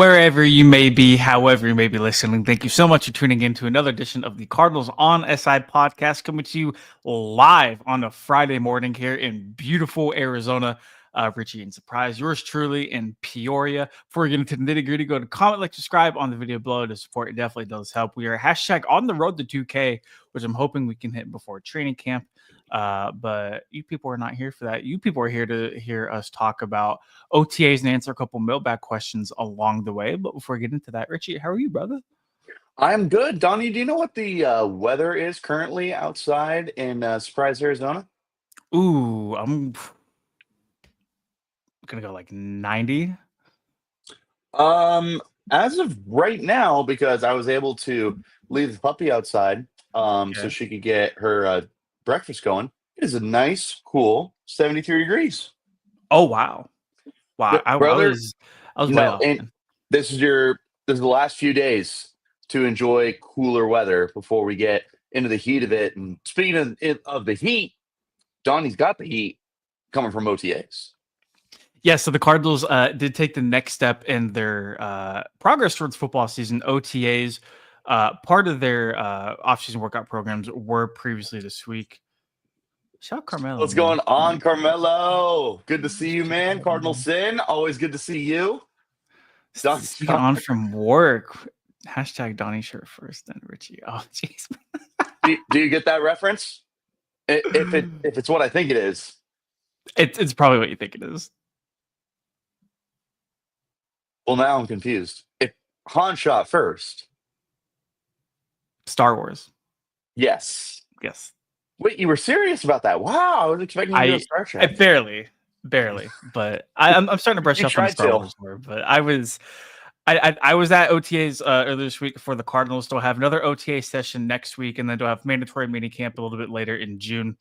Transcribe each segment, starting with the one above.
Wherever you may be, however you may be listening, thank you so much for tuning in to another edition of the Cardinals on SI podcast, coming to you live on a Friday morning here in beautiful Arizona. Richie and surprise, yours truly in Peoria. Before we get into the nitty gritty, go to comment, like, subscribe on the video below to support. It definitely does help. We are hashtag on the road to 2K, which I'm hoping we can hit before training camp. But you people are not here for that. You people are here to hear us talk about OTAs and answer a couple mailbag questions along the way. But before we get into that, Richie, how are you, brother? I'm good. Donnie, do you know what the weather is currently outside in Surprise, Arizona? Ooh, I'm gonna go like 90. Um, as of right now, because I was able to leave the puppy outside so Okay. she could get her breakfast going, it is a nice, cool 73 degrees. Oh wow. Wow. I Brother, was way no, off, and man. this is the last few days to enjoy cooler weather before we get into the heat of it. And speaking of the heat, Donnie's got the heat coming from OTAs. Yeah, so the Cardinals did take the next step in their progress towards football season. OTAs, part of their offseason workout programs were previously this week. Shout out Carmelo, What's man. going on, Carmelo? Good to see you, man. Cardinal Man. Sin, always good to see you. Don Speaking John, on from work, hashtag Donnie shirt first, then Richie. Oh, jeez. do you get that reference? If it's what I think it is, It's probably what you think it is. well, now I'm confused. If Han shot first, Star Wars. yes. Yes. Wait, you were serious about that? Wow, I was expecting you to go Star I Trek. barely, but I'm starting to brush You up on the tried Star to. Wars more. But I was at OTAs earlier this week for the Cardinals. Still have another OTA session next week, and then they'll have mandatory mini camp a little bit later in June.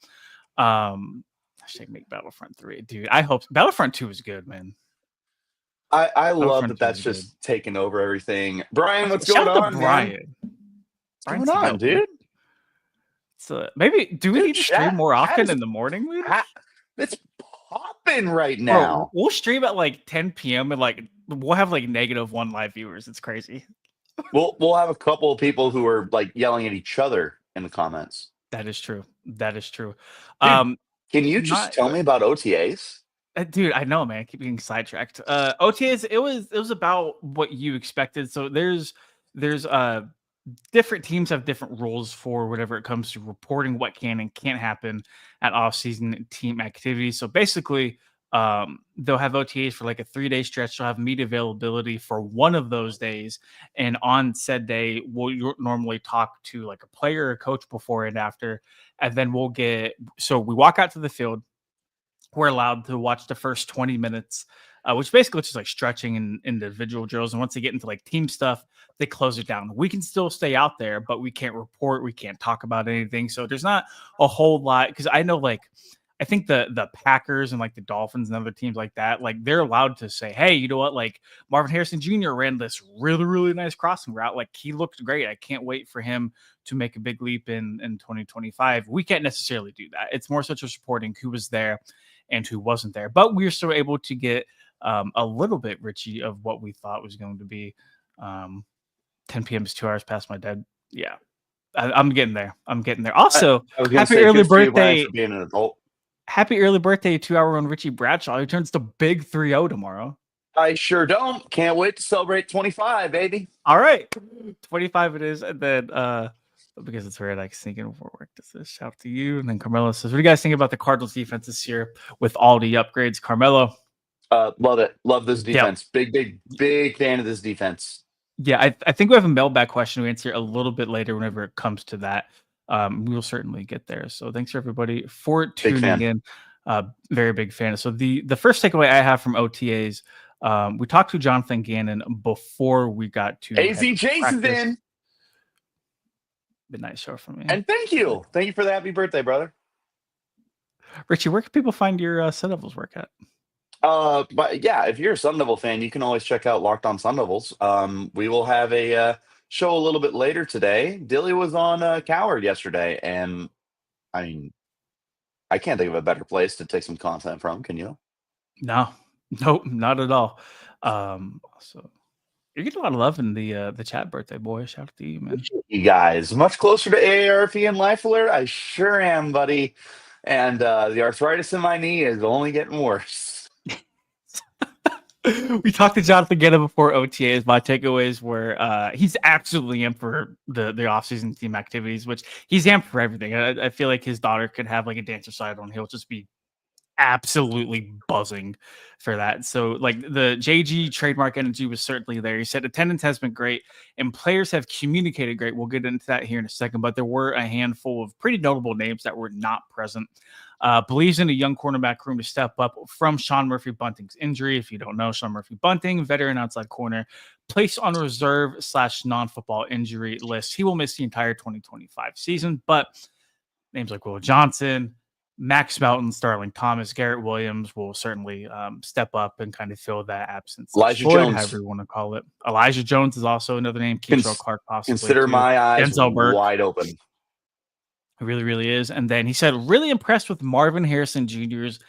Hashtag make Battlefront 3, dude. I hope Battlefront 2 is good, man. I love Battlefront that 2 that's is good. just taken over everything. Brian, what's Shout going out to on, man? Brian. What's Brian going on, Seagal. dude? So maybe do we Dude, need to stream more chat often is in the morning, maybe? it's popping right Bro, now. we'll stream at like 10 p.m. and like we'll have like -1 live viewers. It's crazy. We'll have a couple of people who are like yelling at each other in the comments. That is true. That is true. Dude, Um, can you just not tell me about OTAs? dude. I know, man. I keep getting sidetracked. OTAs. It was about what you expected. So there's different teams have different rules for whatever it comes to reporting what can and can't happen at off-season team activities. So basically, they'll have OTAs for like a 3-day stretch. They'll have media availability for one of those days, and on said day, we'll normally talk to like a player or coach before and after, and then we walk out to the field. We're allowed to watch the first 20 minutes, which basically is just like stretching and individual drills. And once they get into like team stuff, they close it down. We can still stay out there, but we can't report. We can't talk about anything. So there's not a whole lot because I know like I think the Packers and like the Dolphins and other teams like that, like they're allowed to say, hey, you know what? Like Marvin Harrison Jr. ran this really, really nice crossing route. Like he looked great. I can't wait for him to make a big leap in 2025. We can't necessarily do that. It's more such as reporting who was there and who wasn't there. But we were still able to get a little bit, Richie, of what we thought was going to be. 10 p.m. is 2 hours past my dead. Yeah, I'm getting there. I'm getting there. I, Also, I was gonna happy say, early good for you, Brian, birthday. for being an adult. Happy early birthday, 2 hour on Richie Bradshaw. He turns the big 3-0 tomorrow. I sure don't. Can't wait to celebrate 25, baby. All right. 25 it is. And then because it's weird, I sneak in before work. This is shout out to you. And then Carmelo says, what do you guys think about the Cardinals defense this year with all the upgrades? Carmelo. Love it. Love this Yep. defense. Big fan of this defense. Yeah, I think we have a mailbag question we answer a little bit later whenever it comes to that. We will certainly get there. So thanks for everybody for tuning in. Very big fan. So the first takeaway I have from OTAs, we talked to Jonathan Gannon before we got to AZ Jason's in. Midnight show from me. And thank you for the happy birthday, brother. Richie, where can people find your Sun Devils work at? But yeah, if you're a Sun Devil fan, you can always check out Locked On Sun Devils. We will have a show a little bit later today. Dilly was on Coward yesterday, and I mean, I can't think of a better place to take some content from. Can you? No, nope, not at all. So You're getting a lot of love in the chat, birthday boy. Shout out to you, man. You guys, much closer to AARP and Life Alert? I sure am, buddy. And the arthritis in my knee is only getting worse. We talked to Jonathan Gannon before OTAs. My takeaways were he's absolutely amped for the offseason team activities, which he's amped for everything. I feel like his daughter could have like a dancer side on. He'll just be absolutely buzzing for that. So like the JG trademark energy was certainly there. He said attendance has been great and players have communicated great. We'll get into that here in a second, but there were a handful of pretty notable names that were not present. Believes in a young cornerback room to step up from Sean Murphy Bunting's injury. If you don't know, Sean Murphy Bunting, veteran outside corner, placed on reserve / non-football injury list. He will miss the entire 2025 season, but names like Will Johnson, Max Melton, Sterling Thomas, Garrett Williams will certainly step up and kind of fill that absence. Elijah Floyd, Jones. however you want to call it. Elijah Jones is also another name. Keetrell Clark possibly. Consider too. my eyes Denzel Burke. wide open. It really, really is. And then he said, really impressed with Marvin Harrison Jr.'s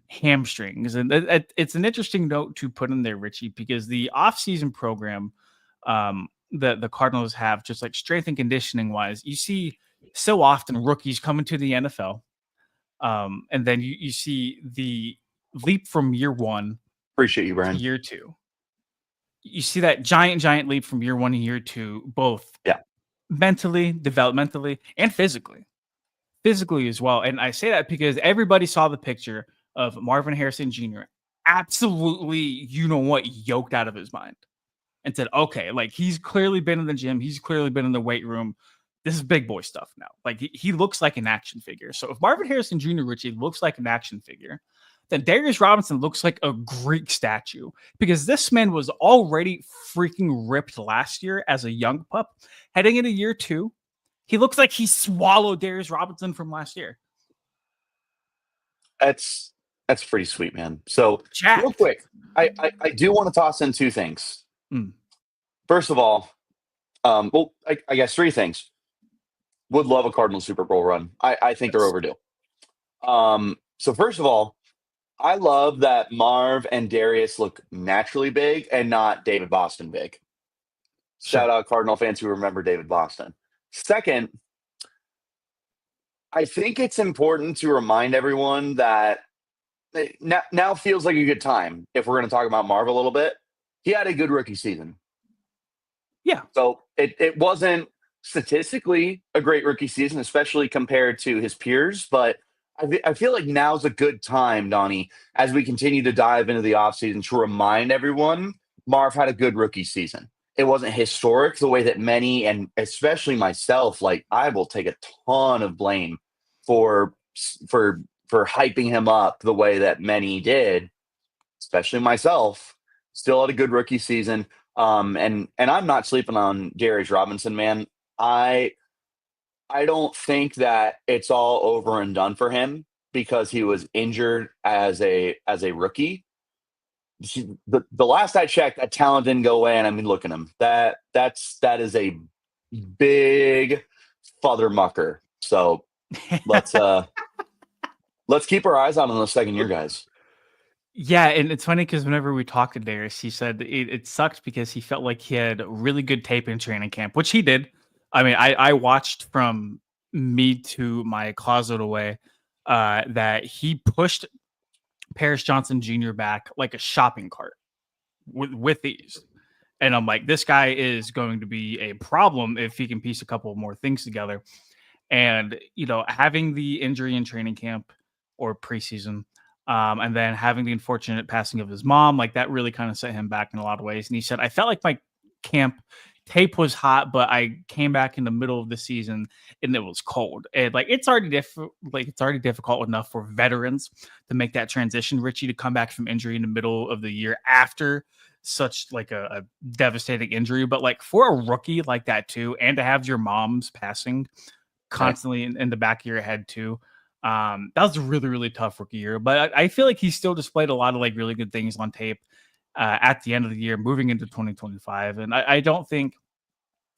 hamstrings. And it's an interesting note to put in there, Richie, because the offseason program that the Cardinals have, just like strength and conditioning wise, you see so often rookies coming to the NFL. And then you see the leap from year one. Appreciate you, Brian. To year two. You see that giant leap from year one to year two, both mentally, developmentally, and physically as well. And I say that because everybody saw the picture of Marvin Harrison Jr. absolutely, yoked out of his mind and said, okay, like he's clearly been in the gym. He's clearly been in the weight room. This is big boy stuff now. Like he looks like an action figure. So if Marvin Harrison Jr. Richie looks like an action figure, then Darius Robinson looks like a Greek statue because this man was already freaking ripped last year as a young pup. Heading into year two, he looks like he swallowed Darius Robinson from last year. That's pretty sweet, man. So real quick, I do want to toss in two things. First of all, I guess three things. Would love a Cardinals Super Bowl run. I think they're overdue. So first of all, I love that Marv and Darius look naturally big and not David Boston big. Shout out Cardinal fans who remember David Boston. Second, I think it's important to remind everyone that now feels like a good time if we're going to talk about Marv a little bit. He had a good rookie season. Yeah. So it wasn't statistically a great rookie season, especially compared to his peers. But I feel like now's a good time, Donnie, as we continue to dive into the offseason to remind everyone Marv had a good rookie season. It wasn't historic the way that many, and especially myself, like I will take a ton of blame for hyping him up the way that many did, especially myself. Still had a good rookie season. And I'm not sleeping on Darius Robinson, man. I don't think that it's all over and done for him because he was injured as a rookie. The last I checked, that talent didn't go away, and I mean, look at him. That is a big father mucker. So let's keep our eyes on him in the second year, guys. Yeah, and it's funny because whenever we talked to Darius, he said it sucked because he felt like he had really good tape in training camp, which he did. I mean, I watched from me to my closet away that he pushed Paris Johnson Jr. back like a shopping cart with ease. And I'm like, this guy is going to be a problem if he can piece a couple more things together. And, having the injury in training camp or preseason, and then having the unfortunate passing of his mom, like that really kind of set him back in a lot of ways. And he said, I felt like my camp tape was hot, but I came back in the middle of the season and it was cold. And like it's already difficult enough for veterans to make that transition, Richie, to come back from injury in the middle of the year after such like a devastating injury. But like for a rookie like that too, and to have your mom's passing constantly in the back of your head too. That was a really, really tough rookie year, but I feel like he still displayed a lot of like really good things on tape at the end of the year, moving into 2025. And I don't think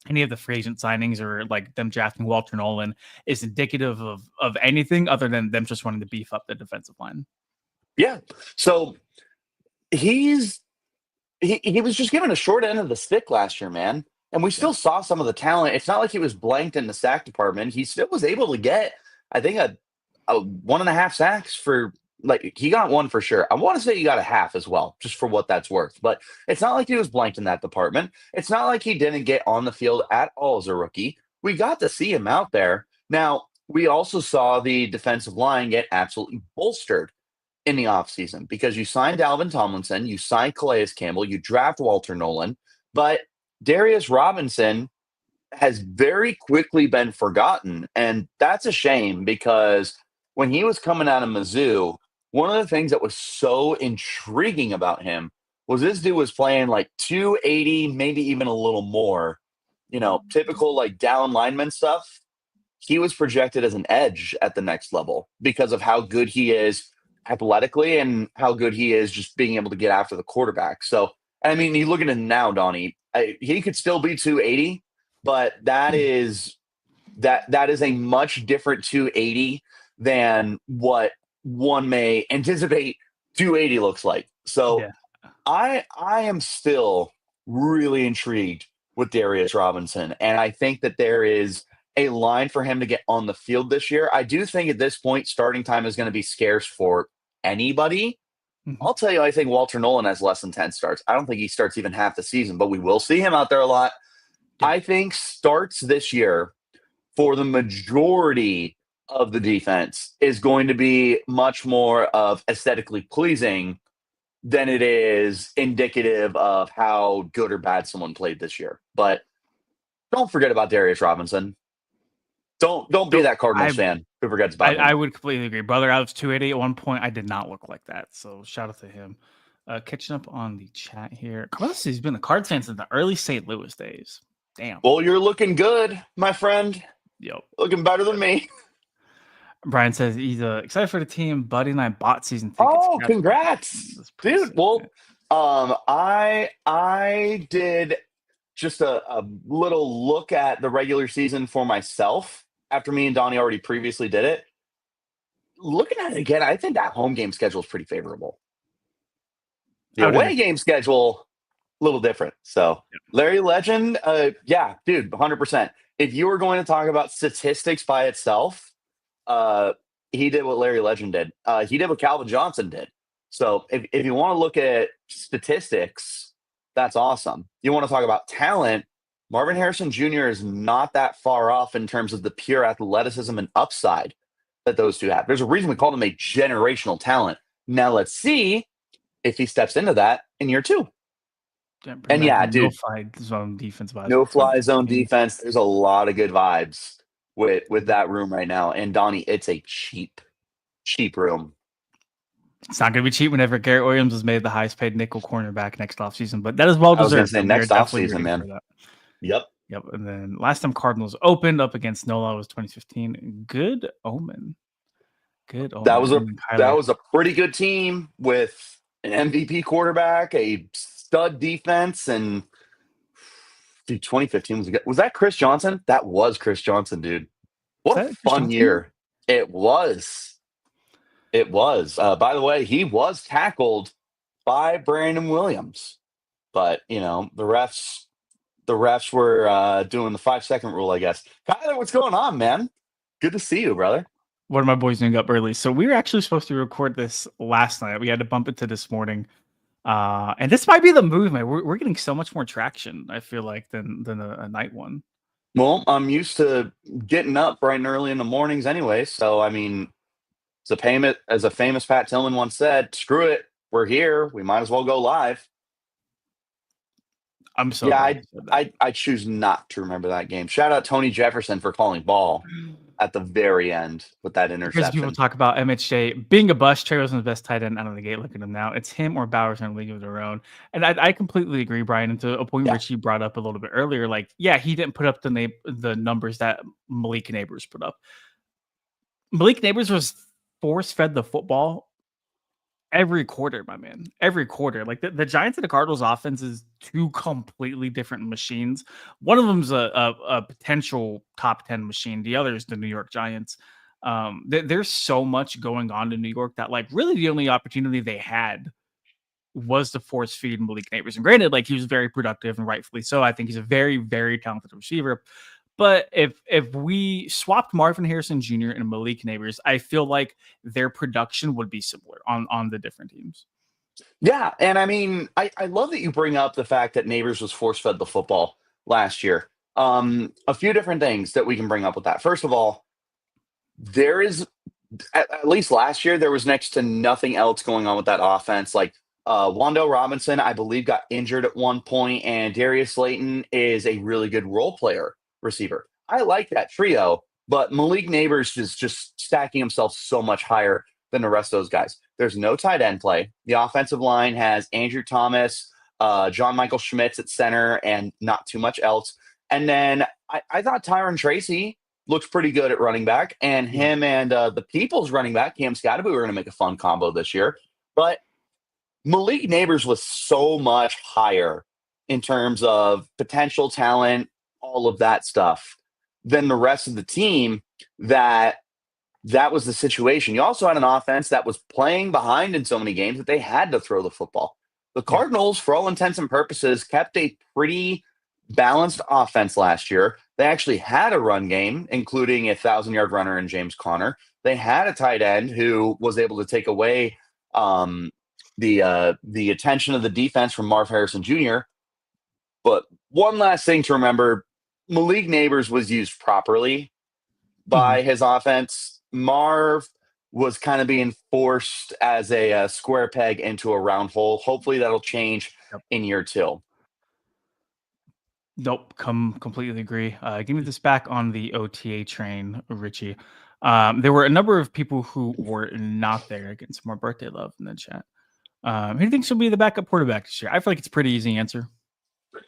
any of the free agent signings or like them drafting Walter Nolan is indicative of anything other than them just wanting to beef up the defensive line. Yeah. So he's he was just given a short end of the stick last year, man. And we Yeah. still saw some of the talent. It's not like he was blanked in the sack department. He still was able to get, I think, a 1.5 sacks for, like, he got one for sure. I want to say he got a half as well, just for what that's worth. But it's not like he was blanked in that department. It's not like he didn't get on the field at all as a rookie. We got to see him out there. Now, we also saw the defensive line get absolutely bolstered in the offseason because you signed Alvin Tomlinson, you signed Calais Campbell, you draft Walter Nolan, but Darius Robinson has very quickly been forgotten. And that's a shame because when he was coming out of Mizzou, one of the things that was so intriguing about him was this dude was playing like 280, maybe even a little more, typical like down lineman stuff. He was projected as an edge at the next level because of how good he is athletically and how good he is just being able to get after the quarterback. So, I mean, you look at him now, Donnie. He could still be 280, but that is a much different 280 than what one may anticipate 280 looks like. So, Yeah. I am still really intrigued with Darius Robinson, and I think that there is a line for him to get on the field this year. I do think at this point, starting time is going to be scarce for anybody. Mhm. I'll tell you, I think Walter Nolan has less than 10 starts. I don't think he starts even half the season, but we will see him out there a lot. Yeah. I think starts this year for the majority of the defense is going to be much more of aesthetically pleasing than it is indicative of how good or bad someone played this year. But don't forget about Darius Robinson. Don't be So that Cardinals I fan who forgets I, about I him. would completely agree, brother. I was 280 at one point. I did not look like that. So shout out to him. Catching up on the chat here. Carlos has been a Cards fan since the early St. Louis days. Damn. Well, you're looking good, my friend. Yep. Looking better than me. Brian says he's excited for the team. Buddy and I bought season tickets. Oh, congrats, That's pretty dude. sick, man. Well, I did just a little look at the regular season for myself after me and Donnie already previously did it. Looking at it again, I think that home game schedule is pretty favorable. The I would agree. away game schedule, a little different. So, Larry Legend, yeah, dude, 100%. If you were going to talk about statistics by itself, uh, he did what Larry Legend did. He did what Calvin Johnson did. So, if you want to look at statistics, that's awesome. You want to talk about talent, Marvin Harrison Jr. is not that far off in terms of the pure athleticism and upside that those two have. There's a reason we call them a generational talent. Now, let's see if he steps into that in year two. Bring And back yeah, the no dude, fly zone defense vibes. no from fly zone 2015. defense. There's a lot of good vibes with that room right now. And Donnie, it's a cheap room. It's not going to be cheap whenever Garrett Williams is made the highest paid nickel cornerback next offseason, but that is well I was gonna deserved. say We are next definitely offseason, rooting man. for that. Yep. Yep. And then last time Cardinals opened up against NOLA was 2015. Good omen. Good omen. That was a pretty good team with an MVP quarterback, a stud defense, and dude, 2015 was good. Was that Chris Johnson? That was Chris Johnson, dude. What a Chris fun Johnson? year it was. It was. By the way, he was tackled by Brandon Williams, but the refs were doing the 5-second rule, I guess. Tyler, what's going on, man? Good to see you, brother. One of my boys doing up early. So we were actually supposed to record this last night. We had to bump it to this morning. And this might be the movement. We're getting so much more traction, I feel like, than a night one. Well, I'm used to getting up bright and early in the mornings anyway. So, I mean, as a famous Pat Tillman once said, screw it. We're here. We might as well go live. I'm so Yeah, glad you said that. I choose not to remember that game. Shout out Tony Jefferson for calling ball at the very end with that Because people interception. talk about MHJ being a bust. Trey wasn't the best tight end out of the gate. Look at him now. It's him or Bowers in a league of their own. And I completely agree, Brian. And to a point Yeah. Richie brought up a little bit earlier, like, yeah, he didn't put up the numbers that Malik Neighbors put up. Malik Neighbors was force fed the football every quarter, my man. Every quarter. Like the Giants and the Cardinals offense is two completely different machines. One of them's a potential top 10 machine. The other is the New York Giants. There's so much going on in New York that, like, really the only opportunity they had was to force feed Malik Neighbors. And granted, like he was very productive and rightfully so. I think he's a very, very talented receiver. But if we swapped Marvin Harrison Jr. and Malik Neighbors, I feel like their production would be similar on the different teams. Yeah, and I mean, I love that you bring up the fact that Neighbors was force fed the football last year. A few different things that we can bring up with that. First of all, there is at least last year there was next to nothing else going on with that offense. Like Wando Robinson, I believe, got injured at one point, and Darius Slayton is a really good role player receiver. I like that trio, but Malik Neighbors is just stacking himself so much higher than the rest of those guys. There's no tight end play. The offensive line has Andrew Thomas, John Michael Schmitz at center, and not too much else. And then I thought Tyron Tracy looks pretty good at running back, and him and the People's running back, Cam Scottaboo, are going to make a fun combo this year. But Malik Neighbors was so much higher in terms of potential talent, all of that stuff, than the rest of the team that was the situation. You also had an offense that was playing behind in so many games that they had to throw the football. The Cardinals, for all intents and purposes, kept a pretty balanced offense last year. They actually had a run game, including a 1,000-yard runner in James Conner. They had a tight end who was able to take away the attention of the defense from Marv Harrison Jr. But one last thing to remember, Malik Neighbors was used properly by his offense. Marv was kind of being forced as a square peg into a round hole. Hopefully that'll change in year 2. Nope, completely agree. Give me this back on the OTA train, Richie. There were a number of people who were not there. Getting some more birthday love in the chat. Who do you think should be the backup quarterback this year? I feel like it's a pretty easy answer.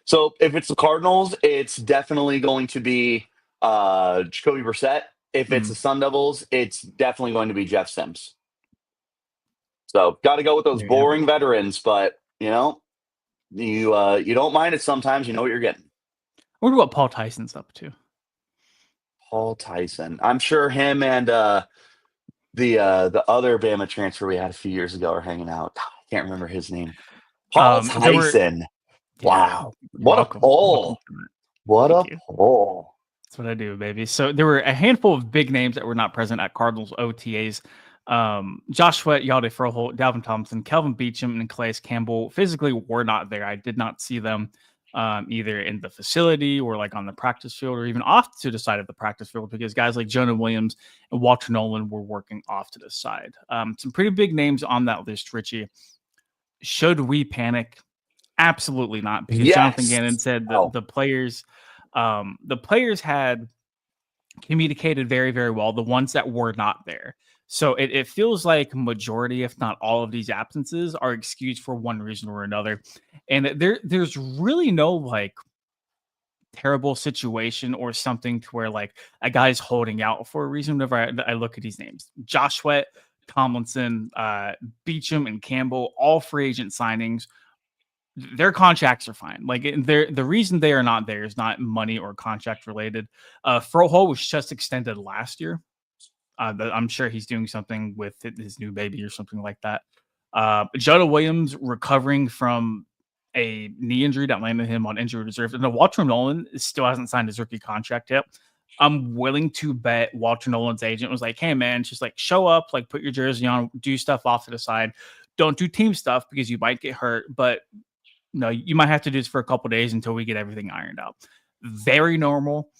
So if it's the Cardinals, it's definitely going to be Jacoby Brissett. If it's the Sun Devils, it's definitely going to be Jeff Sims. So got to go with those boring veterans, but you don't mind it sometimes. You know what you're getting. I wonder what Paul Tyson's up to. Paul Tyson. I'm sure him and the other Bama transfer we had a few years ago are hanging out. God, I can't remember his name. Paul Tyson. Wow. What a pull. What a pull. That's what I do, baby. So there were a handful of big names that were not present at Cardinals OTAs. Josh Sweat, Yalde Froholt, Dalvin Thompson, Kelvin Beachum, and Calais Campbell physically were not there. I did not see them either in the facility or like on the practice field or even off to the side of the practice field because guys like Jonah Williams and Walter Nolan were working off to the side. Some pretty big names on that list, Richie. Should we panic? Absolutely not, because Jonathan Gannon said the players had communicated very, very well, the ones that were not there. So it feels like majority, if not all of these absences are excused for one reason or another. And there's really no like terrible situation or something to where like a guy's holding out for a reason. Whenever I look at these names, Josh Sweat, Tomlinson, Beachum, and Campbell, all free agent signings. Their contracts are fine. Like the reason they are not there is not money or contract related. Froholt was just extended last year. I'm sure he's doing something with his new baby or something like that. Jonah Williams recovering from a knee injury that landed him on injury reserve. And Walter Nolan still hasn't signed his rookie contract yet. I'm willing to bet Walter Nolan's agent was like, hey, man, just like show up, like put your jersey on, do stuff off to the side. Don't do team stuff because you might get hurt. But no, you might have to do this for a couple days until we get everything ironed out. Very normal,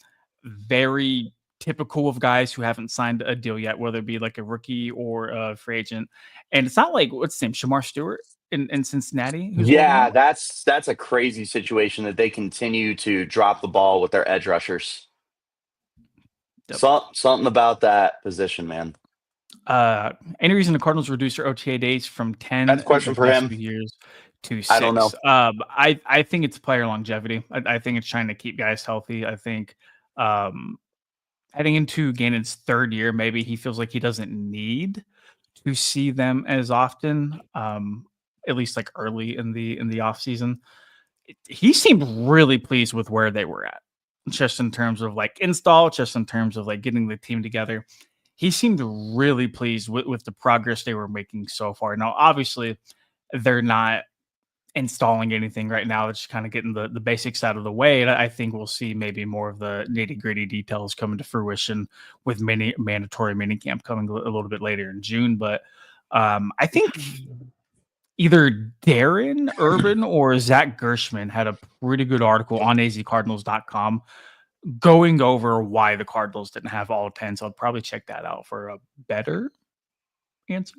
very typical of guys who haven't signed a deal yet, whether it be like a rookie or a free agent. And it's not like, what's his name, Shamar Stewart in Cincinnati? Yeah, that's a crazy situation that they continue to drop the ball with their edge rushers. Something about that position, man. Any reason the Cardinals reduced their OTA days from 10 That's a question for him. years to 6? I don't know. I think it's player longevity. I think it's trying to keep guys healthy. I think heading into Gannon's third year, maybe he feels like he doesn't need to see them as often, at least like early in the off season. He seemed really pleased with where they were at, just in terms of like install, just in terms of like getting the team together. He seemed really pleased with the progress they were making so far. Now, obviously, they're not installing anything right now. It's just kind of getting the basics out of the way. And I think we'll see maybe more of the nitty gritty details coming to fruition with mandatory minicamp coming a little bit later in June. But I think either Darren Urban or Zach Gershman had a pretty good article on azcardinals.com going over why the Cardinals didn't have all 10. So I'll probably check that out for a better answer.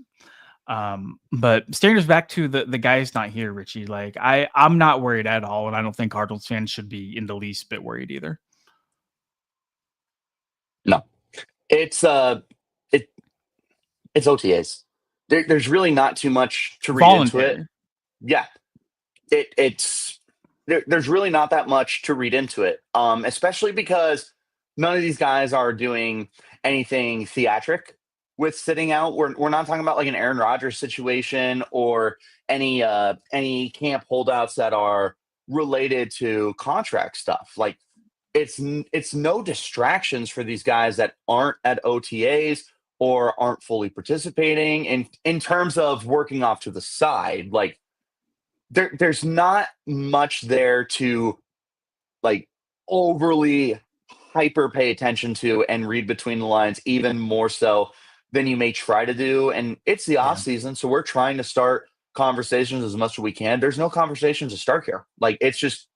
But steering us back to the guy's not here, Richie. Like I'm not worried at all, and I don't think Cardinals fans should be in the least bit worried either. No, it's OTAs. There's really not too much to read into it. Yeah, there's really not that much to read into it, especially because none of these guys are doing anything theatric with sitting out. We're not talking about like an Aaron Rodgers situation or any camp holdouts that are related to contract stuff. Like it's no distractions for these guys that aren't at OTAs or aren't fully participating in terms of working off to the side. Like there's not much there to like overly hyper pay attention to and read between the lines, even more so than you may try to do. And it's the off season, so we're trying to start conversations as much as we can. There's no conversations to start here. Like it's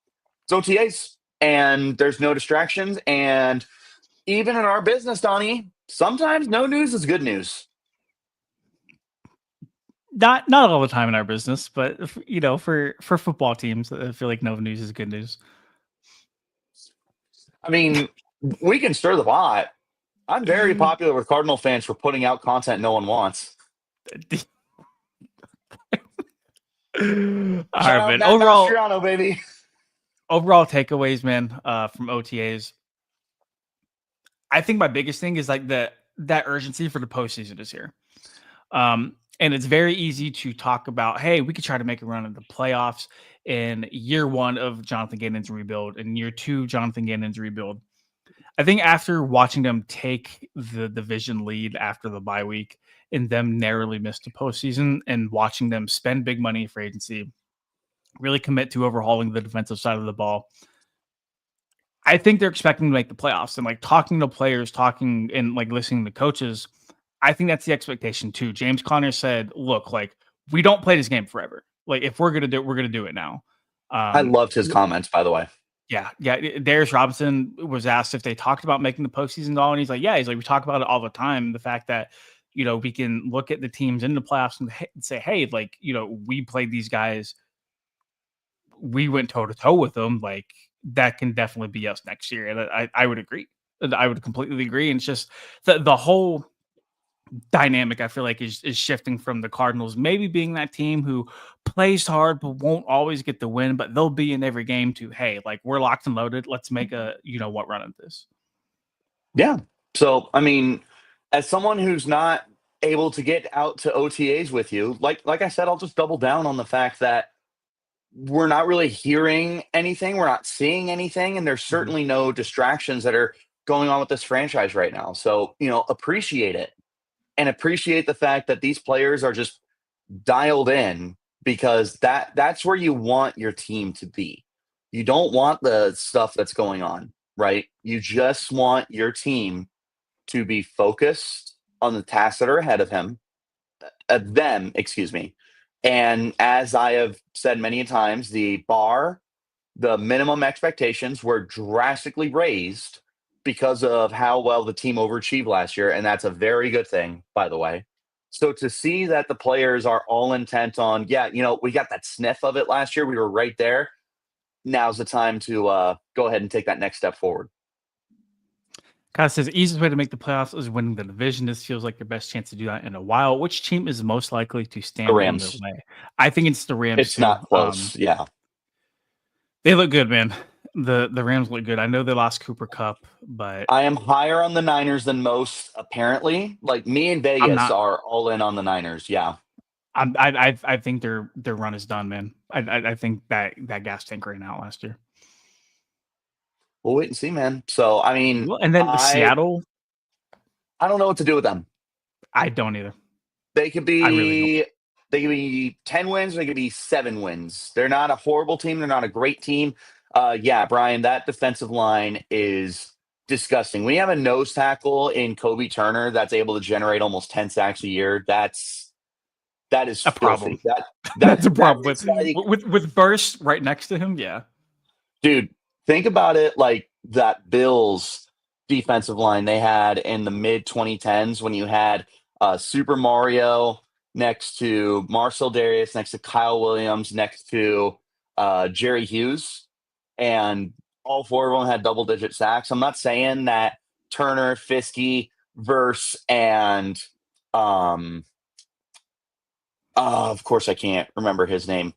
OTAs and there's no distractions. And even in our business, Donnie, sometimes no news is good news. Not all the time in our business, but for football teams, I feel like no news is good news. I mean, we can stir the pot. I'm very popular with Cardinal fans for putting out content no one wants. All right, man. Overall, baby. Overall takeaways, man, from OTAs. I think my biggest thing is like that urgency for the postseason is here. And it's very easy to talk about, hey, we could try to make a run at the playoffs in year one of Jonathan Gannon's rebuild and year two, Jonathan Gannon's rebuild. I think after watching them take the division lead after the bye week and them narrowly miss the postseason and watching them spend big money for agency, really commit to overhauling the defensive side of the ball, I think they're expecting to make the playoffs. And like talking to players, talking and like listening to coaches, I think that's the expectation too. James Conner said, look, like we don't play this game forever. Like if we're going to do it, we're going to do it now. I loved his comments, by the way. Yeah. Darius Robinson was asked if they talked about making the postseason at all. And he's like, we talk about it all the time. The fact that, we can look at the teams in the playoffs and say, hey, like, we played these guys. We went toe to toe with them. Like that can definitely be us next year. And I would agree. I would completely agree. And it's just the whole dynamic I feel like is shifting from the Cardinals maybe being that team who plays hard but won't always get the win, but they'll be in every game to, hey, like we're locked and loaded, let's make a run at this. Yeah. So I mean, as someone who's not able to get out to OTAs with you, like I said, I'll just double down on the fact that we're not really hearing anything, we're not seeing anything, and there's certainly no distractions that are going on with this franchise right now. So appreciate it. And appreciate the fact that these players are just dialed in because that's where you want your team to be. You don't want the stuff that's going on, right? You just want your team to be focused on the tasks that are ahead of them, excuse me. And as I have said many times, the minimum expectations were drastically raised because of how well the team overachieved last year. And that's a very good thing, by the way. So to see that the players are all intent on, we got that sniff of it last year. We were right there. Now's the time to go ahead and take that next step forward. Kyle says, easiest way to make the playoffs is winning the division. This feels like your best chance to do that in a while. Which team is most likely to stand in their way? I think it's the Rams. It's not close. Yeah. They look good, man. The Rams look good. I know they lost Cooper Kupp, but I am higher on the Niners than most, apparently. Like me and Vegas are all in on the Niners. Yeah. I think their run is done, man. I think that gas tank ran out last year. We'll wait and see, man. So I mean, and then Seattle. I don't know what to do with them. I don't either. They could be They could be 10 wins, or they could be 7 wins. They're not a horrible team. They're not a great team. Yeah, Brian, that defensive line is disgusting. When you have a nose tackle in Kobe Turner that's able to generate almost 10 sacks a year, that is A problem. filthy. That That's that a that problem is like, with Burst right next to him. Yeah. dude, think about it like that Bills defensive line they had in the mid 2010s when you had Super Mario next to Marcel Darius, next to Kyle Williams, next to Jerry Hughes, and all four of them had double digit sacks. I'm not saying that Turner, Fiske, Verse, and of course I can't remember his name.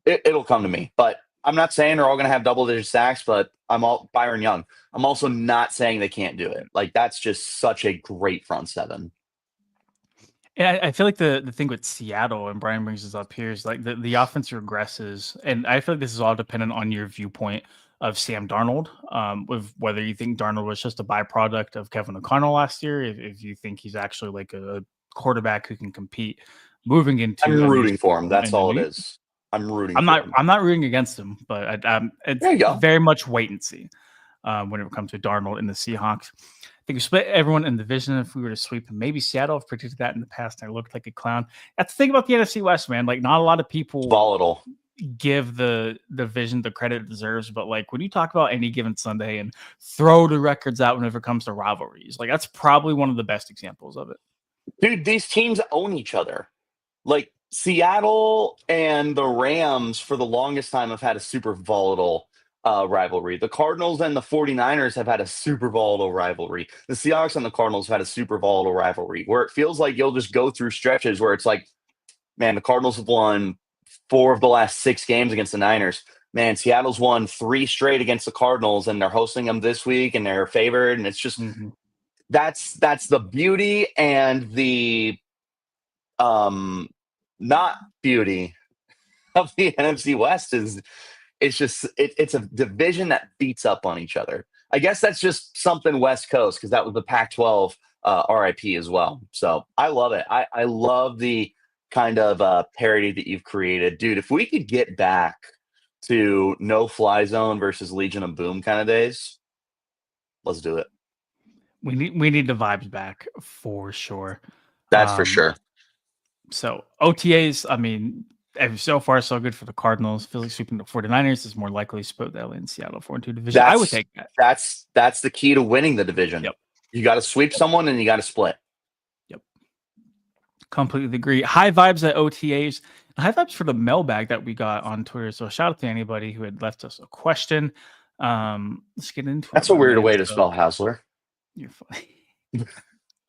It'll come to me, but I'm not saying they're all going to have double digit sacks, but I'm all Byron Young. I'm also not saying they can't do it. Like, that's just such a great front seven. And I feel like the thing with Seattle, and Brian brings this up here, is like the offense regresses, and I feel like this is all dependent on your viewpoint of Sam Darnold, with whether you think Darnold was just a byproduct of Kevin O'Connell last year, if you think he's actually like a quarterback who can compete moving into I'm a new rooting for him. That's and a all it new. is. I'm rooting for him. I'm not rooting against him, but it's There you go. very much wait and see when it comes to Darnold and the Seahawks. I think we split everyone in the division if we were to sweep. Maybe Seattle. I've predicted that in the past. And I looked like a clown. That's the thing about the NFC West, man. Like, not a lot of people Volatile. give the division the credit it deserves. But like when you talk about any given Sunday and throw the records out whenever it comes to rivalries, like that's probably one of the best examples of it. Dude, these teams own each other. Like, Seattle and the Rams for the longest time have had a super volatile rivalry. The Cardinals and the 49ers have had a super volatile rivalry. The Seahawks and the Cardinals have had a super volatile rivalry where it feels like you'll just go through stretches where it's like, man, the Cardinals have won 4 of the last 6 games against the Niners. Man, Seattle's won 3 straight against the Cardinals, and they're hosting them this week, and they're favored. And it's just that's the beauty and the not beauty of the NFC West is it's a division that beats up on each other. I guess that's just something West Coast, because that was the Pac-12 RIP as well. So I love it. I love the kind of parody that you've created, dude. If we could get back to no fly zone versus Legion of Boom kind of days, let's do it. We need the vibes back for sure. That's for sure. So OTAs, I mean, so far so good for the Cardinals. Feels like sweeping the 49ers is more likely to split the LA and Seattle 4-2 division. I would take that. That's the key to winning the division. Yep. You got to sweep someone and you got to split. Yep. Completely agree. High vibes at OTAs. High vibes for the mailbag that we got on Twitter. So shout out to anybody who had left us a question. Let's get into it. That's a weird way to spell Hausler. You're funny.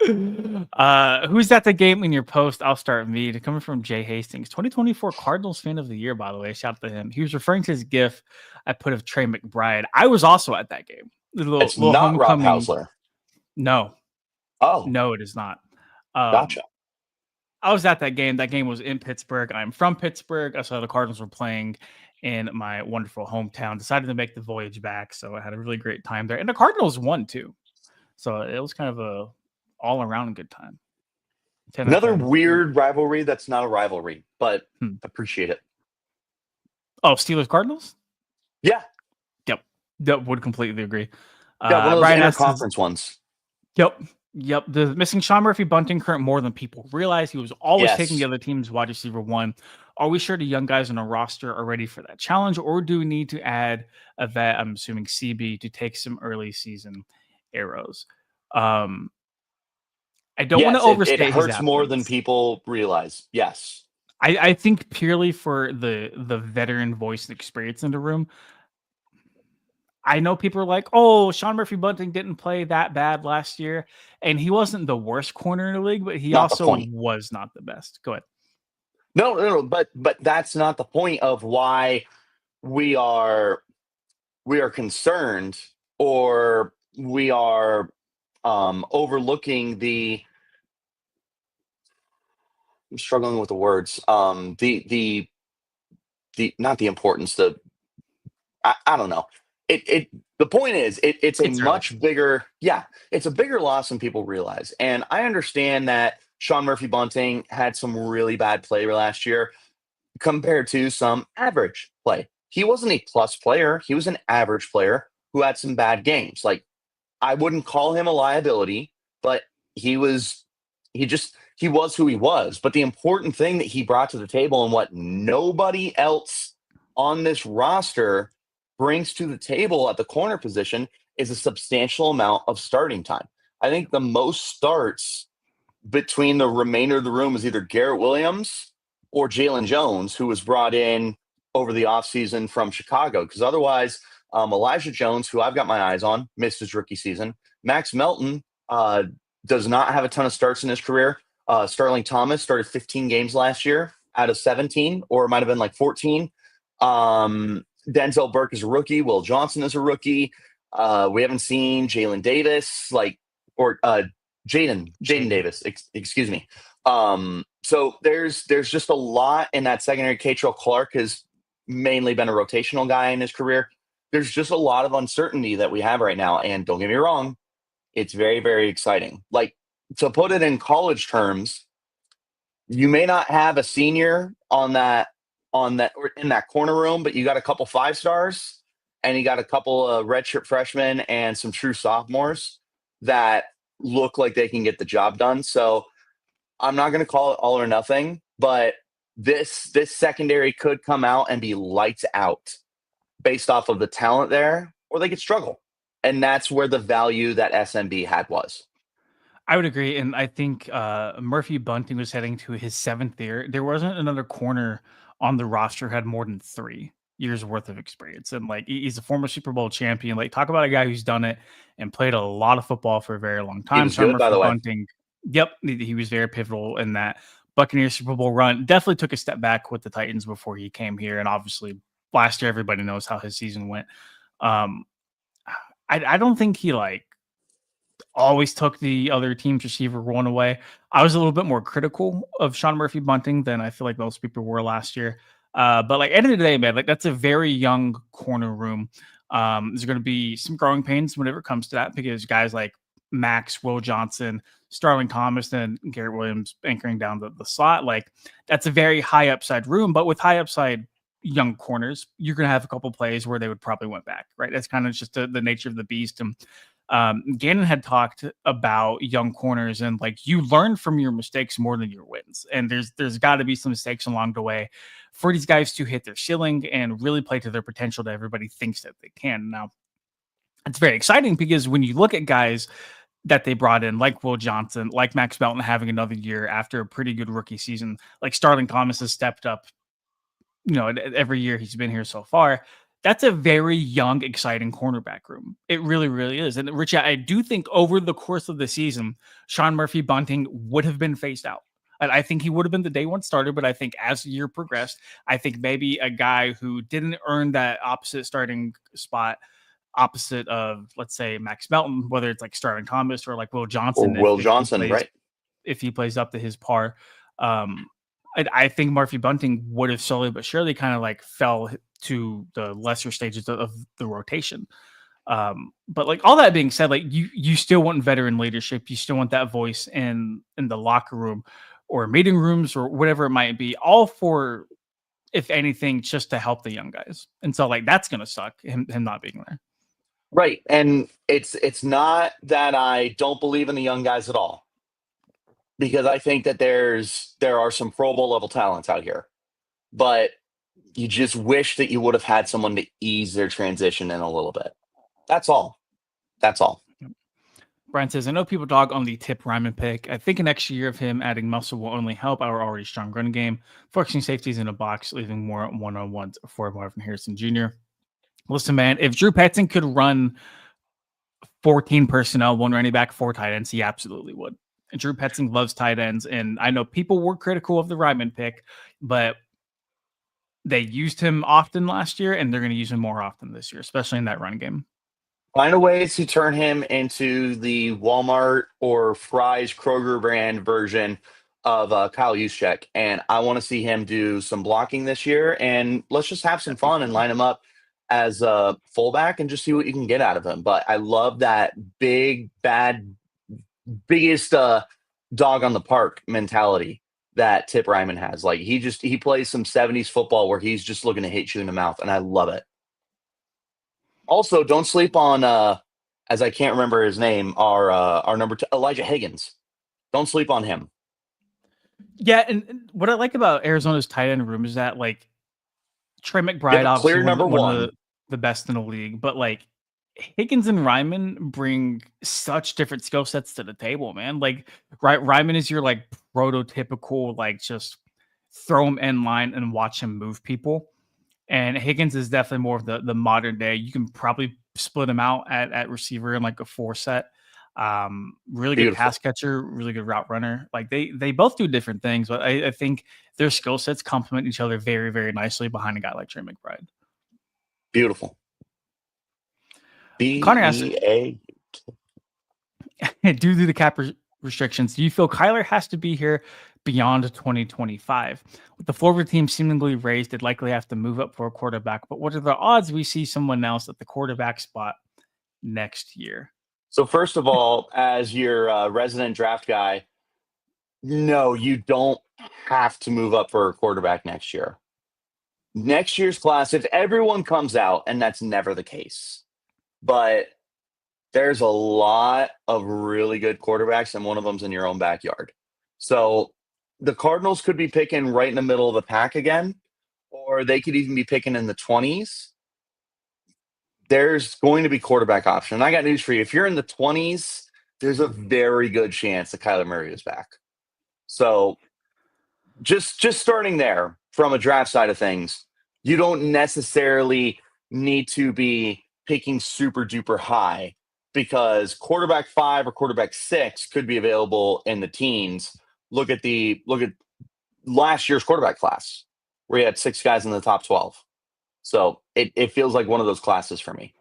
Who's at the game in your post? I'll start me. Coming from Jay Hastings, 2024 Cardinals fan of the year, by the way. Shout out to him. He was referring to his GIF I put of Trey McBride. I was also at that game. It's not Rob Hausler. No. Oh. No, it is not. Gotcha. I was at that game. That game was in Pittsburgh. I'm from Pittsburgh. I saw the Cardinals were playing in my wonderful hometown. Decided to make the voyage back. So I had a really great time there. And the Cardinals won too. So it was kind of a all-around good time. Another weird rivalry that's not a rivalry, but appreciate it. Oh, Steelers-Cardinals? Yeah. Yep. That would completely agree. Yeah, one of those interconference ones. Yep. The missing Sean Murphy Bunting current more than people realize. He was always taking the other team's wide receiver 1. Are we sure the young guys on our roster are ready for that challenge, or do we need to add a vet, I'm assuming CB, to take some early season arrows? I don't want to overstate it hurts more than people realize. Yes. I think purely for the veteran voice and experience in the room. I know people are like, oh, Sean Murphy Bunting didn't play that bad last year. And he wasn't the worst corner in the league, but he also was not the best. Go ahead. No, but that's not the point of why we are concerned, or we are overlooking I'm struggling with the words. The not the importance. I don't know. The point is it's a much bigger, it's a bigger loss than people realize. And I understand that Sean Murphy-Bunting had some really bad play last year compared to some average play. He wasn't a plus player. He was an average player who had some bad games. Like, I wouldn't call him a liability, but he was he was who he was. But the important thing that he brought to the table and what nobody else on this roster brings to the table at the corner position is a substantial amount of starting time. I think the most starts between the remainder of the room is either Garrett Williams or Jalen Jones, who was brought in over the offseason from Chicago. Because otherwise, Elijah Jones, who I've got my eyes on, missed his rookie season. Max Melton does not have a ton of starts in his career. Sterling Thomas started 15 games last year out of 17, or it might have been like 14. Denzel Burke is a rookie. Will Johnson is a rookie. We haven't seen Jalen Davis, Jaden Davis, excuse me. So there's just a lot in that secondary. Catrell Clark has mainly been a rotational guy in his career. There's just a lot of uncertainty that we have right now. And don't get me wrong, it's very, very exciting. Like, to put it in college terms, you may not have a senior or in that corner room, but you got a couple 5-stars and you got a couple of redshirt freshmen and some true sophomores that look like they can get the job done. So I'm not going to call it all or nothing, but this secondary could come out and be lights out based off of the talent there, or they could struggle. And that's where the value that SMB had was. I would agree, and I think Murphy Bunting was heading to his 7th year. There wasn't another corner on the roster who had more than 3 years worth of experience, and like he's a former Super Bowl champion. Like, talk about a guy who's done it and played a lot of football for a very long He time. was Sean good, by Murphy the way. Bunting, yep, he was very pivotal in that Buccaneers Super Bowl run. Definitely took a step back with the Titans before he came here, and obviously last year everybody knows how his season went. Um, I don't think he always took the other team's receiver one away. I was a little bit more critical of Sean Murphy Bunting than I feel like most people were last year. But like, end of the day, man, like, that's a very young corner room. There's going to be some growing pains whenever it comes to that, because guys like Max, Will Johnson, Starling Thomas, and Garrett Williams anchoring down the slot, like, that's a very high upside room. But with high upside young corners, you're going to have a couple plays where they would probably went back, right? That's kind of just the nature of the beast. And Gannon had talked about young corners, and like, you learn from your mistakes more than your wins. And there's got to be some mistakes along the way for these guys to hit their ceiling and really play to their potential that everybody thinks that they can. Now, it's very exciting because when you look at guys that they brought in, like Will Johnson, like Max Melton having another year after a pretty good rookie season, like Starling Thomas has stepped up, every year he's been here so far. That's a very young, exciting cornerback room. It really, really is. And Rich, I do think over the course of the season, Sean Murphy Bunting would have been phased out. And I think he would have been the day one starter, but I think as the year progressed, I think maybe a guy who didn't earn that opposite starting spot, opposite of, let's say, Max Melton, whether it's like Starling Thomas or like Will Or Johnson, Will Johnson, right? if he plays up to his par. I think Murphy Bunting would have slowly but surely kind of like fell to the lesser stages of the rotation. But like, all that being said, like, you still want veteran leadership. You still want that voice in the locker room or meeting rooms or whatever it might be, all for, if anything, just to help the young guys. And so like, that's gonna suck, him not being there. Right. And it's not that I don't believe in the young guys at all, because I think that there are some Pro Bowl level talents out here, but you just wish that you would have had someone to ease their transition in a little bit. That's all. That's all. Brian says, I know people dog on the Tip Ryman pick. I think an extra year of him adding muscle will only help our already strong running game, flexing safeties in a box, leaving more one-on-ones for Marvin Harrison Jr. Listen, man, if Drew Petzing could run 14 personnel, 1 running back, 4 tight ends, he absolutely would. And Drew Petzing loves tight ends, and I know people were critical of the Ryman pick, but they used him often last year, and they're going to use him more often this year, especially in that run game. Find a way to turn him into the Walmart or Fry's Kroger brand version of Kyle Juszczyk. And I want to see him do some blocking this year. And let's just have some fun and line him up as a fullback and just see what you can get out of him. But I love that biggest dog on the park mentality that Tip Ryman has. Like he plays some 70s football where he's just looking to hit you in the mouth, and I love it. Also, don't sleep on as I can't remember his name, our number 2, Elijah Higgins. Don't sleep on him. Yeah, and what I like about Arizona's tight end room is that like Trey McBride, obviously Clear number one one. of the best in the league, but like Higgins and Ryman bring such different skill sets to the table, man. Like Ryman is your like prototypical, like just throw him in line and watch him move people. And Higgins is definitely more of the modern day. You can probably split him out at receiver in like a 4 set. Really good Beautiful. pass catcher, really good route runner. Like they both do different things, but I think their skill sets complement each other very, very nicely behind a guy like Trey McBride. Beautiful. Connor asks, BEA. due to the cap restrictions, do you feel Kyler has to be here beyond 2025? With the floor of the team seemingly raised, they'd likely have to move up for a quarterback. But what are the odds we see someone else at the quarterback spot next year? So first of all, as your resident draft guy, no, you don't have to move up for a quarterback next year. Next year's class, if everyone comes out, and that's never the case, but there's a lot of really good quarterbacks, and one of them's in your own backyard. So the Cardinals could be picking right in the middle of the pack again, or they could even be picking in the 20s. There's going to be quarterback option. And I got news for you. If you're in the 20s, there's a very good chance that Kyler Murray is back. So just starting there from a draft side of things, you don't necessarily need to be picking super duper high, because quarterback 5 or quarterback 6 could be available in the teens. Look at last year's quarterback class, where you had 6 guys in the top 12. So it feels like one of those classes for me.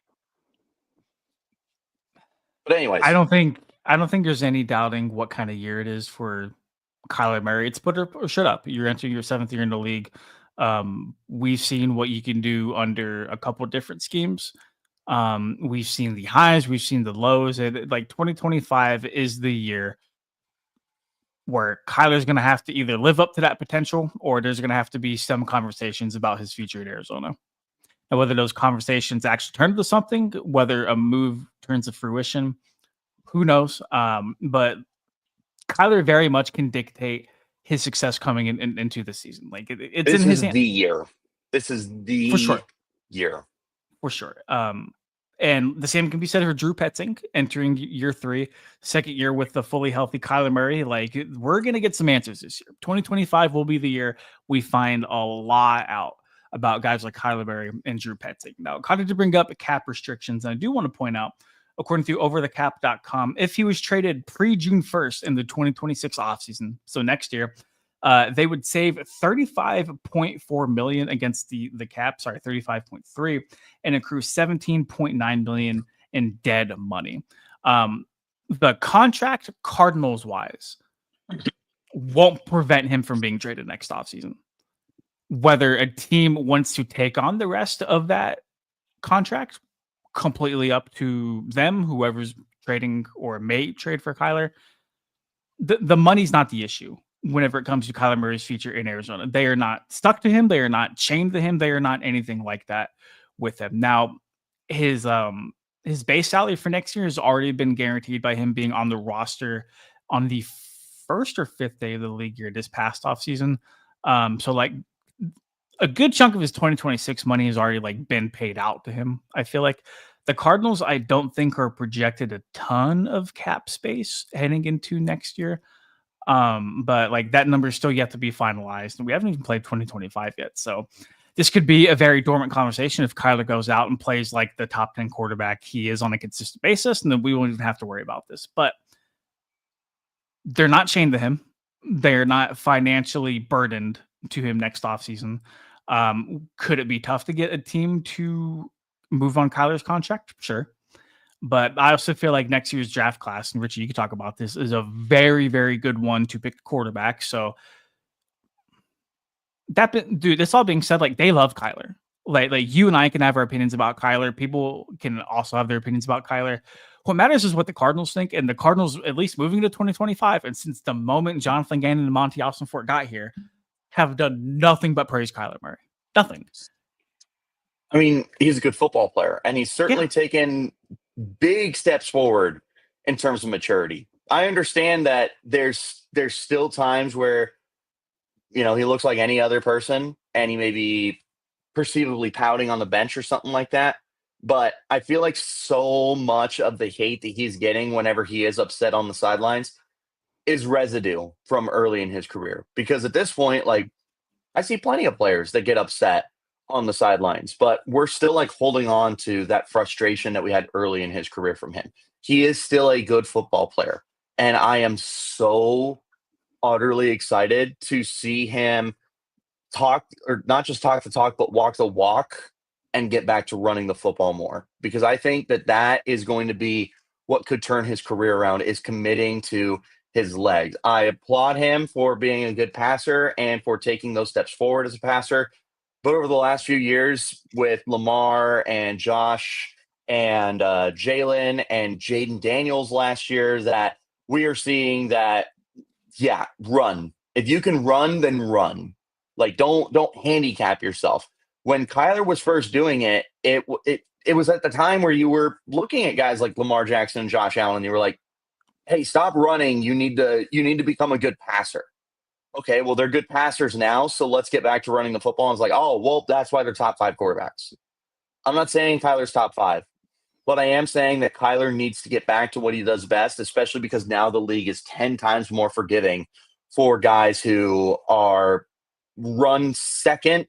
But anyways, I don't think there's any doubting what kind of year it is for Kyler Murray. It's put or shut up. You're entering your 7th year in the league. We've seen what you can do under a couple different schemes. We've seen the highs, we've seen the lows. And like 2025 is the year where Kyler's going to have to either live up to that potential, or there's going to have to be some conversations about his future in Arizona. And whether those conversations actually turn into something, whether a move turns to fruition, who knows? But Kyler very much can dictate his success coming into the season. Like it's this in his is hands. the year. This is For the sure. year. For sure. And the same can be said for Drew Petzing entering year 3, second year with the fully healthy Kyler Murray. Like we're going to get some answers this year. 2025 will be the year we find a lot out about guys like Kyler Murray and Drew Petzing. Now, kind of to bring up cap restrictions, and I do want to point out, according to overthecap.com, if he was traded pre-June 1st in the 2026 offseason, so next year, they would save 35.4 million against the cap, 35.3, and accrue 17.9 million in dead money. The contract, Cardinals wise, won't prevent him from being traded next offseason. Whether a team wants to take on the rest of that contract, completely up to them, whoever's trading or may trade for Kyler. The money's not the issue whenever it comes to Kyler Murray's future in Arizona. They are not stuck to him. They are not chained to him. They are not anything like that with him. Now, his base salary for next year has already been guaranteed by him being on the roster on the 1st or 5th day of the league year this past offseason. So like a good chunk of his 2026 money has already like been paid out to him. I feel like the Cardinals, I don't think, are projected a ton of cap space heading into next year. But like that number is still yet to be finalized, and we haven't even played 2025 yet. So this could be a very dormant conversation if Kyler goes out and plays like the top 10 quarterback he is on a consistent basis, and then we won't even have to worry about this. But they're not chained to him. They're not financially burdened to him next offseason. Could it be tough to get a team to move on Kyler's contract? Sure. But I also feel like next year's draft class, and Richie, you can talk about this, is a very, very good one to pick quarterback. So this all being said, like they love Kyler. Like you and I can have our opinions about Kyler. People can also have their opinions about Kyler. What matters is what the Cardinals think, and the Cardinals, at least moving to 2025, and since the moment Jonathan Gannon and Monty Austinfort got here, have done nothing but praise Kyler Murray. Nothing. I mean, he's a good football player, and he's certainly taken big steps forward in terms of maturity. I understand that there's still times where, he looks like any other person, and he may be perceivably pouting on the bench or something like that. But I feel like so much of the hate that he's getting whenever he is upset on the sidelines is residue from early in his career. Because at this point, like, I see plenty of players that get upset on the sidelines, but we're still like holding on to that frustration that we had early in his career from him. He is still a good football player. And I am so utterly excited to see him talk, or not just talk the talk, but walk the walk and get back to running the football more. Because I think that is going to be what could turn his career around, is committing to his legs. I applaud him for being a good passer and for taking those steps forward as a passer. But over the last few years with Lamar and Josh and Jalen and Jaden Daniels last year, that we are seeing that, run. If you can run, then run. Like, don't handicap yourself. When Kyler was first doing it, it was at the time where you were looking at guys like Lamar Jackson and Josh Allen, and you were like, hey, stop running. You need to become a good passer. Okay, well, they're good passers now, so let's get back to running the football. And it's like, oh, well, that's why they're top 5 quarterbacks. I'm not saying Kyler's top 5, but I am saying that Kyler needs to get back to what he does best, especially because now the league is 10 times more forgiving for guys who are run second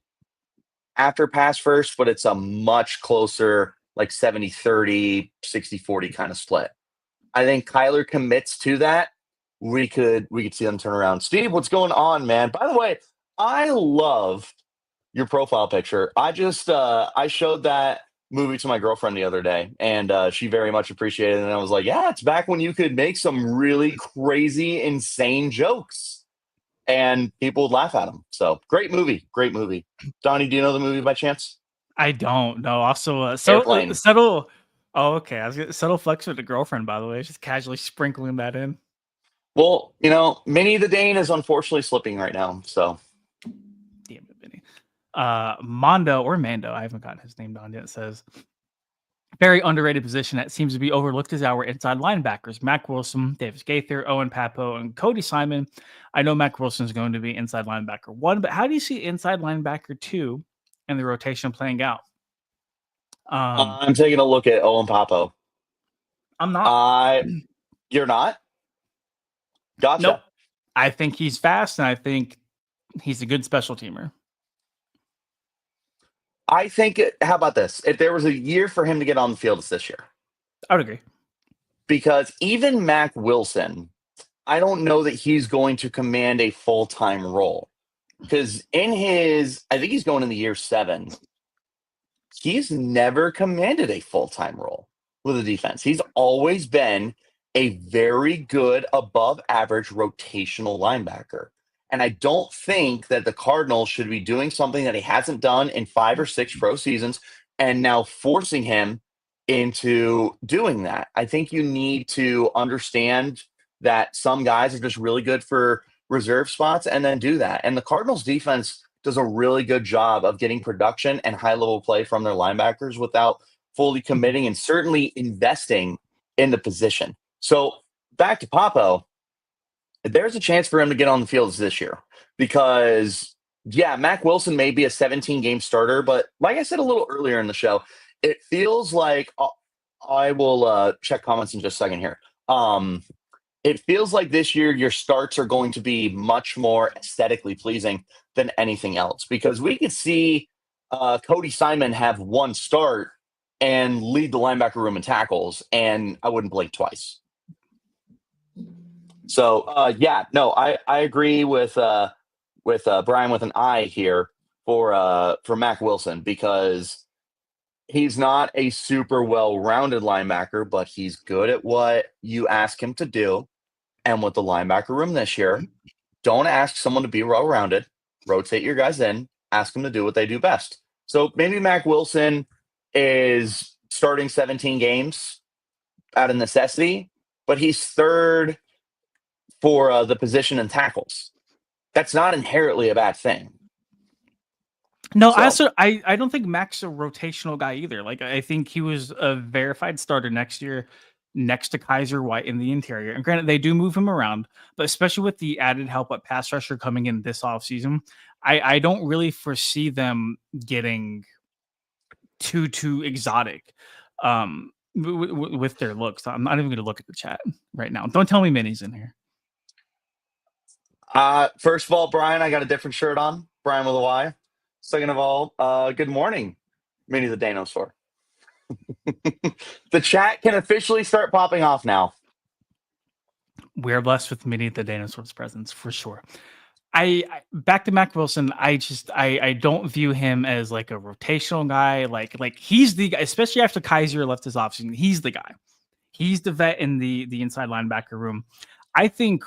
after pass first, but it's a much closer, like 70-30, 60-40 kind of split. I think Kyler commits to that. We could see them turn around. Steve, what's going on, man? By the way, I love your profile picture. I showed that movie to my girlfriend the other day, and she very much appreciated it. And I was like, yeah, it's back when you could make some really crazy, insane jokes, and people would laugh at them. So great movie. Donnie, do you know the movie by chance? I don't know. Also, Airplane. subtle. Oh, okay. I was getting subtle flex with the girlfriend, by the way. Just casually sprinkling that in. Well, Minnie the Dane is unfortunately slipping right now. So, damn it, Minnie. Mondo or Mando, I haven't gotten his name down yet, says very underrated position that seems to be overlooked is our inside linebackers. Mac Wilson, Davis Gaither, Owen Papo, and Cody Simon. I know Mac Wilson is going to be inside linebacker 1, but how do you see inside linebacker 2 and the rotation playing out? I'm taking a look at Owen Papo. I'm not. You're not? Gotcha. Nope. I think he's fast, and I think he's a good special teamer. I think, how about this? If there was a year for him to get on the field, it's this year. I would agree. Because even Mac Wilson, I don't know that he's going to command a full-time role. Because I think he's going in the year 7. He's never commanded a full-time role with the defense. He's always been a very good, above-average rotational linebacker. And I don't think that the Cardinals should be doing something that he hasn't done in 5 or 6 pro seasons and now forcing him into doing that. I think you need to understand that some guys are just really good for reserve spots and then do that. And the Cardinals defense does a really good job of getting production and high-level play from their linebackers without fully committing and certainly investing in the position. So back to Papo, there's a chance for him to get on the field this year because, Mac Wilson may be a 17-game starter, but like I said a little earlier in the show, it feels like I will check comments in just a second here. It feels like this year your starts are going to be much more aesthetically pleasing than anything else because we could see Cody Simon have 1 start and lead the linebacker room in tackles, and I wouldn't blink twice. So, I agree with Brian with an I here for Mac Wilson because he's not a super well-rounded linebacker, but he's good at what you ask him to do. And with the linebacker room this year, don't ask someone to be well-rounded. Rotate your guys in. Ask them to do what they do best. So maybe Mac Wilson is starting 17 games. out of necessity, but he's third for the position in tackles. That's not inherently a bad thing. No, So, I don't think Mac's a rotational guy either. Like I think he was a verified starter next year, next to Kaiser White in the interior. And granted, they do move him around, but especially with the added help at pass rusher coming in this offseason, I don't really foresee them getting too exotic with their looks. I'm not even going to look at the chat right now. Don't tell me Minnie's in here. first of all, Brian, I got a different shirt on. Brian with a Y. Second of all, good morning, Minnie the Dinosaur. The chat can officially start popping off now. We're blessed with Minnie the Dinosaur's presence for sure. I back to Mac Wilson. I don't view him as like a rotational guy. Like he's the guy, especially after Kaiser left his offseason. He's the guy. He's the vet in the inside linebacker room. I think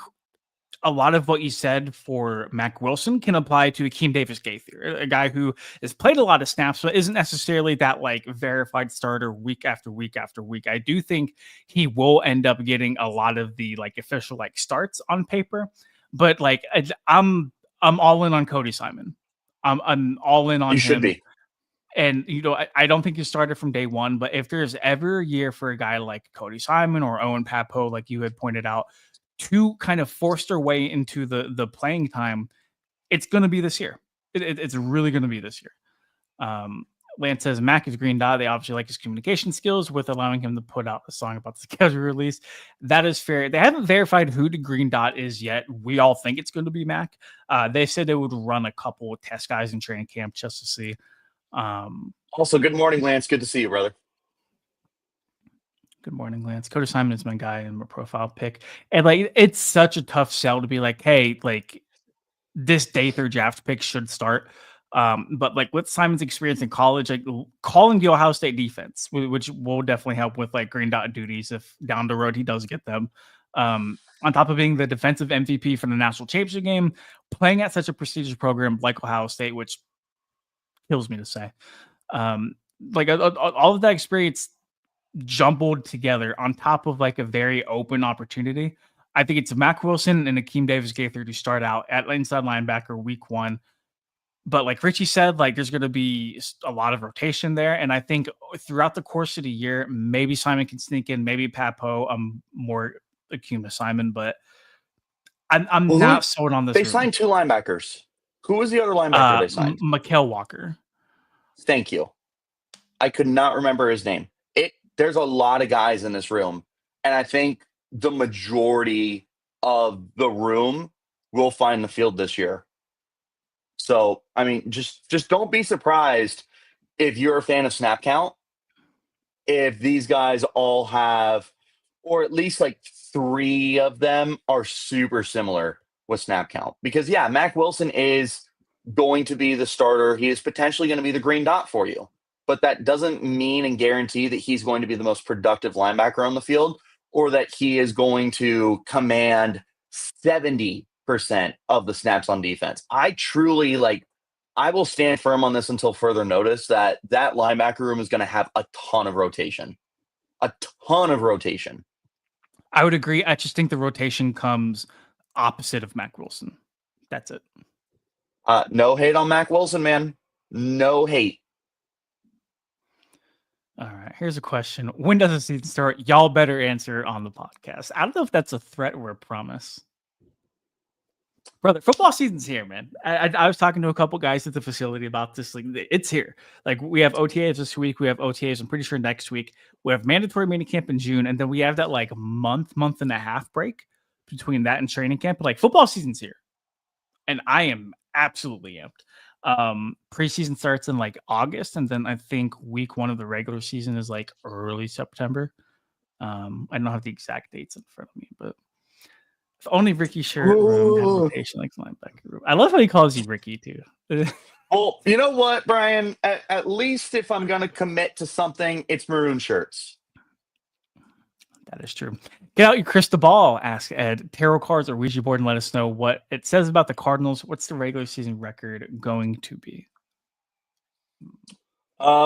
a lot of what you said for Mac Wilson can apply to Akeem Davis-Gaither, a guy who has played a lot of snaps, but isn't necessarily that like verified starter week after week after week. I do think he will end up getting a lot of the like official like starts on paper, but like I'm all in on Cody Simon. I'm all in on You should him. be. And, I don't think you started from day one, but if there's ever a year for a guy like Cody Simon or Owen Papo, like you had pointed out, to kind of force their way into the playing time, it's going to be this year. It's really going to be this year. Lance says Mac is Green Dot. They obviously like his communication skills with allowing him to put out a song about the schedule release. That is fair. They haven't verified who the Green Dot is yet. We all think it's going to be Mac. They said they would run a couple of test guys in training camp just to see. Also, good morning, Lance. Good to see you, brother. Good morning, Lance. Cody Simon is my guy in my profile pick. And like it's such a tough sell to be like, hey, like this day third draft pick should start. But like with Simon's experience in college, like calling the Ohio State defense, which will definitely help with like green dot duties if down the road he does get them. On top of being the defensive MVP for the national championship game, playing at such a prestigious program like Ohio State, which kills me to say. Like all of that experience jumbled together on top of like a very open opportunity. I think it's Mac Wilson and Akeem Davis-Gaither to start out at inside linebacker week one. But like Richie said, like there's going to be a lot of rotation there. And I think throughout the course of the year, maybe Simon can sneak in, maybe Papo. I'm more Akeem to Simon, but I'm not sold on this. They signed two linebackers. Who was the other linebacker they signed? Mikael Walker. Thank you. I could not remember his name. There's a lot of guys in this room, and I think the majority of the room will find the field this year. So, I mean, just don't be surprised if you're a fan of snap count, if these guys all have, or at least like three of them are super similar with snap count. Because, yeah, Mac Wilson is going to be the starter. He is potentially going to be the green dot for you. But that doesn't mean and guarantee that he's going to be the most productive linebacker on the field or that he is going to command 70% of the snaps on defense. I truly I will stand firm on this until further notice that linebacker room is going to have a ton of rotation. A ton of rotation. I would agree. I just think the rotation comes opposite of Mac Wilson. That's it. No hate on Mac Wilson, man. No hate. All right, here's a question. When does the season start? Y'all better answer on the podcast. I don't know if that's a threat or a promise. Brother, football season's here, man. I was talking to a couple guys at the facility about this. Like, it's here. Like, we have OTAs this week. We have OTAs, I'm pretty sure, next week. We have mandatory minicamp in June. And then we have that, like, month and a half break between that and training camp. But, like, football season's here. And I am absolutely amped. Preseason starts in like August, and then I think week one of the regular season is like early September. I don't have the exact dates in front of me, but if only Ricky shirt room had rotation like linebacker room. I love how he calls you Ricky too. Well, you know what, Brian? At least if I'm going to commit to something, it's maroon shirts. That is true. Get out your crystal ball, ask Ed. Tarot cards or Ouija board and let us know what it says about the Cardinals. What's the regular season record going to be?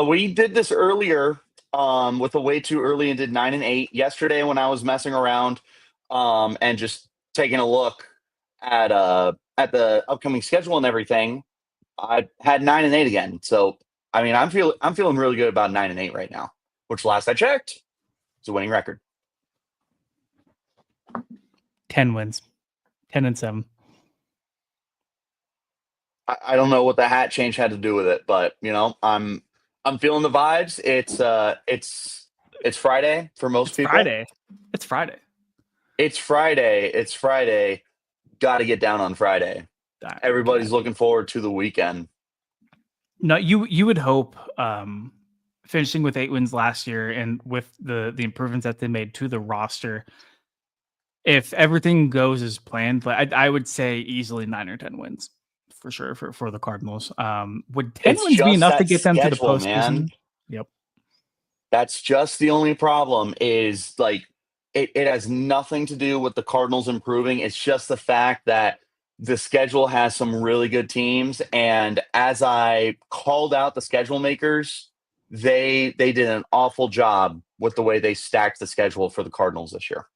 We did this earlier with a way too early and did 9-8. Yesterday when I was messing around and just taking a look at the upcoming schedule and everything, I had 9-8 again. So I mean, I'm feeling really good about 9-8 right now, which last I checked is a winning record. 10 wins, 10-7. I don't know what the hat change had to do with it, but I'm feeling the vibes. It's Friday for most It's people. Friday. It's Friday. It's Friday. It's Friday. Got to get down on Friday. Everybody's looking forward to the weekend. No, you would hope finishing with 8 wins last year and with the improvements that they made to the roster, if everything goes as planned, I would say easily 9 or 10 wins for sure for the Cardinals. Would 10 It's wins be just enough to that get them to the schedule, man. postseason? Yep. That's just the only problem is like it has nothing to do with the Cardinals improving. It's just the fact that the schedule has some really good teams. And as I called out the schedule makers, they did an awful job with the way they stacked the schedule for the Cardinals this year.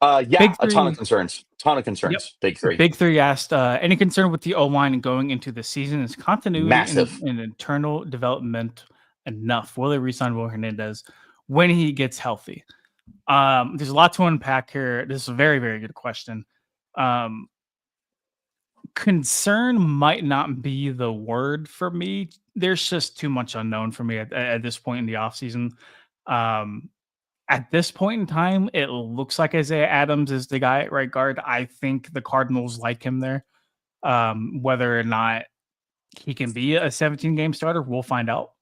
Yeah, Big a ton three. of concerns. Yep. Big three. Big three asked, any concern with the O-line going into the season? Is continuity Massive. and internal development enough? Will they re-sign Will Hernandez when he gets healthy? There's a lot to unpack here. This is a very, very good question. Concern might not be the word for me. There's just too much unknown for me at this point in the offseason. At this point in time, it looks like Isaiah Adams is the guy at right guard. I think the Cardinals like him there. Whether or not he can be a 17-game starter, we'll find out.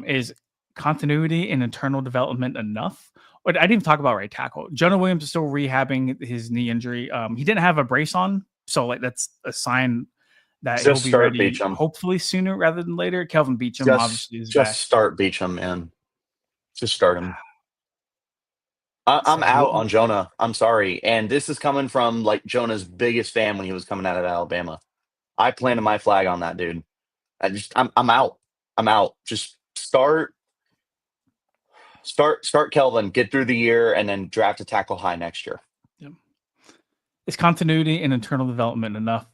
Is continuity and internal development enough? But I didn't even talk about right tackle. Jonah Williams is still rehabbing his knee injury. He didn't have a brace on, so that's a sign that he'll Just be start ready Beecham. hopefully sooner rather than later. Kelvin Beecham obviously is back. Just start Beecham, man. Just start him. I'm out on Jonah. I'm sorry. And this is coming from like Jonah's biggest fan when he was coming out of Alabama. I planted my flag on that dude. I'm out. I'm out. Just start Kelvin, get through the year, and then draft a tackle high next year. Yeah. Is continuity and internal development enough?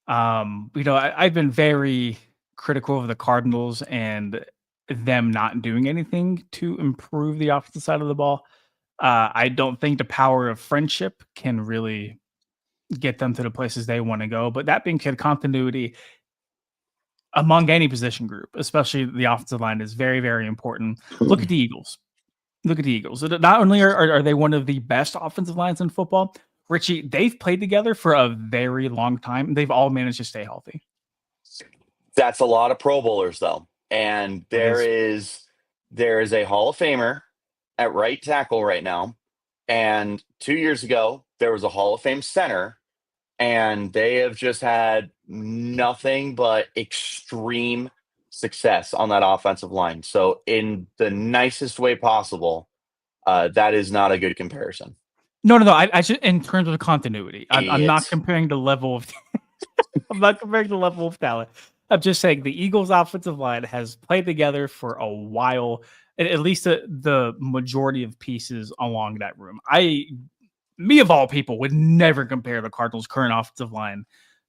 I've been very critical of the Cardinals and them not doing anything to improve the offensive side of the ball. I don't think the power of friendship can really get them to the places they want to go. But that being said, continuity among any position group, especially the offensive line, is very, very important. Look at the Eagles. Look at the Eagles. Not only are they one of the best offensive lines in football, Richie, they've played together for a very long time. They've all managed to stay healthy. That's a lot of Pro Bowlers, though. And there is a Hall of Famer at right tackle right now. And 2 years ago, there was a Hall of Fame center. And they have just had nothing but extreme success on that offensive line. So in the nicest way possible, that is not a good comparison. No. I just, in terms of continuity, I'm not comparing the level of I'm not comparing the level of talent. I'm just saying the Eagles offensive line has played together for a while, at least the majority of pieces along that room. Me of all people would never compare the Cardinals' current offensive line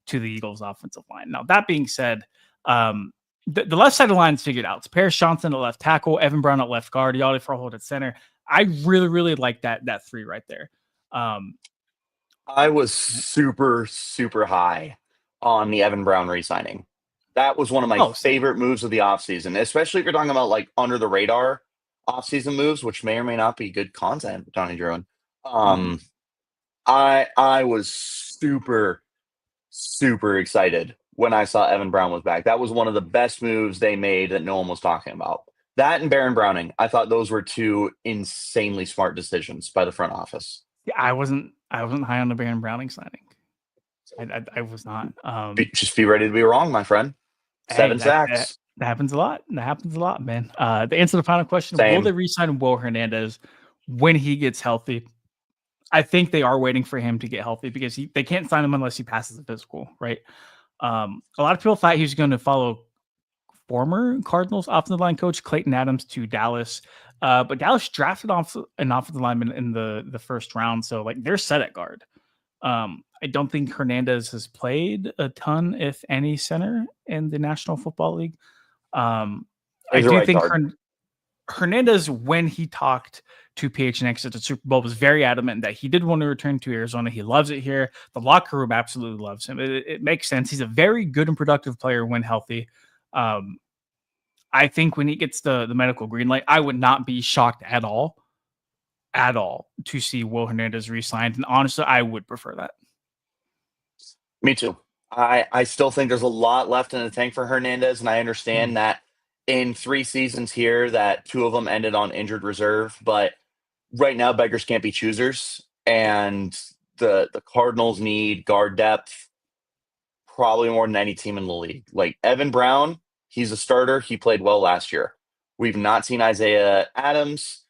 to the Eagles' offensive line. Now, that being said, the left side of the line is figured out. It's Paris Johnson at left tackle, Evan Brown at left guard, Yali Farhold at center. I really, really like that three right there. I was super, super high on the Evan Brown re-signing. That was one of my favorite moves of the offseason, especially if you're talking about like under the radar offseason moves, which may or may not be good content, Johnny Druin. I was super, super excited when I saw Evan Brown was back. That was one of the best moves they made that no one was talking about. That and Baron Browning, I thought those were two insanely smart decisions by the front office. Yeah, I wasn't high on the Baron Browning signing. I was not. Just be ready to be wrong, my friend. 7 sacks. That happens a lot. That happens a lot, man. To answer the final question, will they re-sign Will Hernandez when he gets healthy? I think they are waiting for him to get healthy because they can't sign him unless he passes the physical, right? A lot of people thought he was going to follow former Cardinals offensive line coach Clayton Adams to Dallas. But Dallas drafted off an offensive lineman in the first round, so like they're set at guard. I don't think Hernandez has played a ton, if any, center in the National Football League. I He's a do right think guard. Hernandez, when he talked to PHNX at the Super Bowl, was very adamant that he did want to return to Arizona. He loves it here. The locker room absolutely loves him. It makes sense. He's a very good and productive player when healthy. I think when he gets the medical green light, I would not be shocked at all to see Will Hernandez re-signed. And honestly, I would prefer that. Me too. I still think there's a lot left in the tank for Hernandez, and I understand that in 3 seasons here that 2 of them ended on injured reserve, but right now beggars can't be choosers, and the Cardinals need guard depth probably more than any team in the league. Like Evan Brown, he's a starter. He played well last year. We've not seen Isaiah Adams.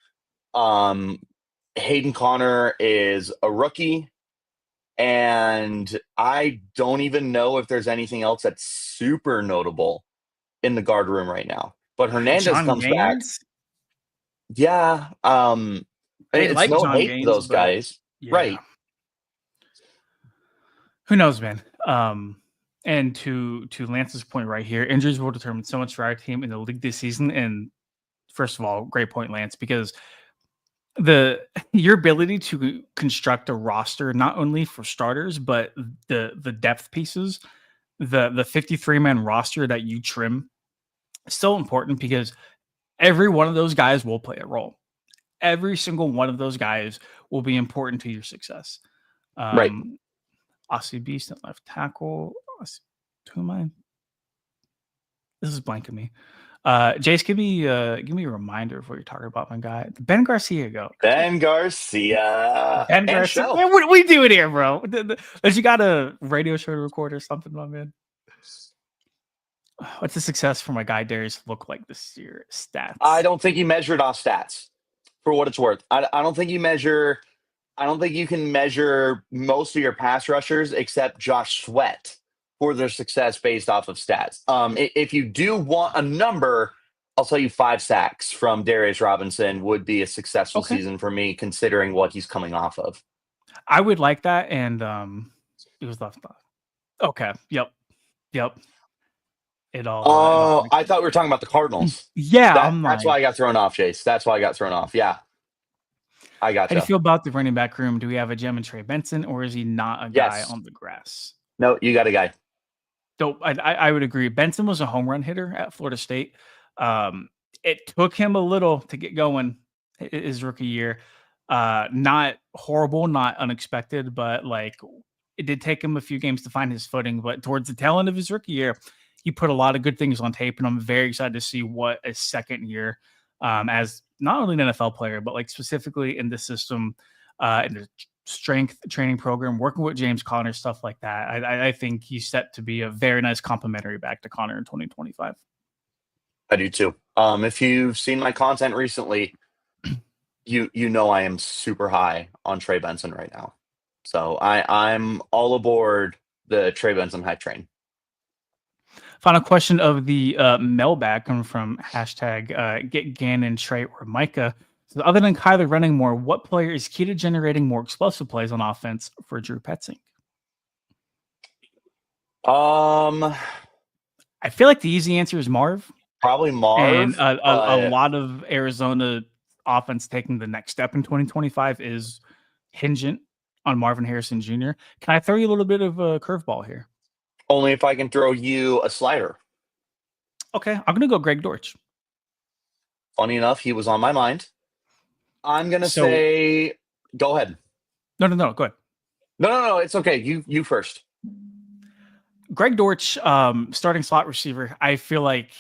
Hayden Connor is a rookie. And I don't even know if there's anything else that's super notable in the guard room right now. But Hernandez John comes back. Gaines? Yeah. They It's like no John hate to Gaines, those but guys. yeah. Right. Who knows, man? And to Lance's point right here, injuries will determine so much for our team in the league this season. And first of all, great point, Lance, because your ability to construct a roster not only for starters but the depth pieces, the 53-man roster that you trim is so important because every one of those guys will play a role. Every single one of those guys will be important to your success. Right. Aussie Beast at left tackle. Who am I? This is blanking me. Jace, give me a reminder of what you're talking about, my guy. Ben Garcia, go. Ben Garcia. Ben And Garcia. show. Man, what we doing here, bro? Unless you got a radio show to record or something, my man. What's the success for my guy Darius look like this year? Stats. I don't think he measured off stats for what it's worth. I don't think you measure. I don't think you can measure most of your pass rushers except Josh Sweat for their success based off of stats. If you do want a number, I'll tell you 5 sacks from Darius Robinson would be a successful season for me, considering what he's coming off of. I would like that, and it was left off. Okay. Yep. It all. I thought we were talking about the Cardinals. Yeah, that's why I got thrown off, Chase. That's why I got thrown off. Yeah. I got How do you feel about the running back room? Do we have a gem in Trey Benson, or is he not a guy on the grass? No, you got a guy. Dope. I would agree. Benson was a home run hitter at Florida State. It took him a little to get going his rookie year. Not horrible, not unexpected, but like it did take him a few games to find his footing. But towards the tail end of his rookie year, he put a lot of good things on tape, and I'm very excited to see what a second year as not only an NFL player, but like specifically in the system, in the strength training program, working with James Conner, stuff like that. I think he's set to be a very nice complimentary back to Conner in 2025. I do too. If you've seen my content recently, you know I am super high on Trey Benson right now. So I'm all aboard the Trey Benson hype train. Final question of the mailbag coming from hashtag get Gannon, Trey, or Micah. So other than Kyler running more, what player is key to generating more explosive plays on offense for Drew Petzing? I feel like the easy answer is Marv. Probably Marv. And a lot of Arizona offense taking the next step in 2025 is hingent on Marvin Harrison Jr. Can I throw you a little bit of a curveball here? Only if I can throw you a slider. Okay, I'm going to go Greg Dortch. Funny enough, he was on my mind. I'm going to say, go ahead. No, go ahead. No, it's okay. You first. Greg Dortch, starting slot receiver, I feel like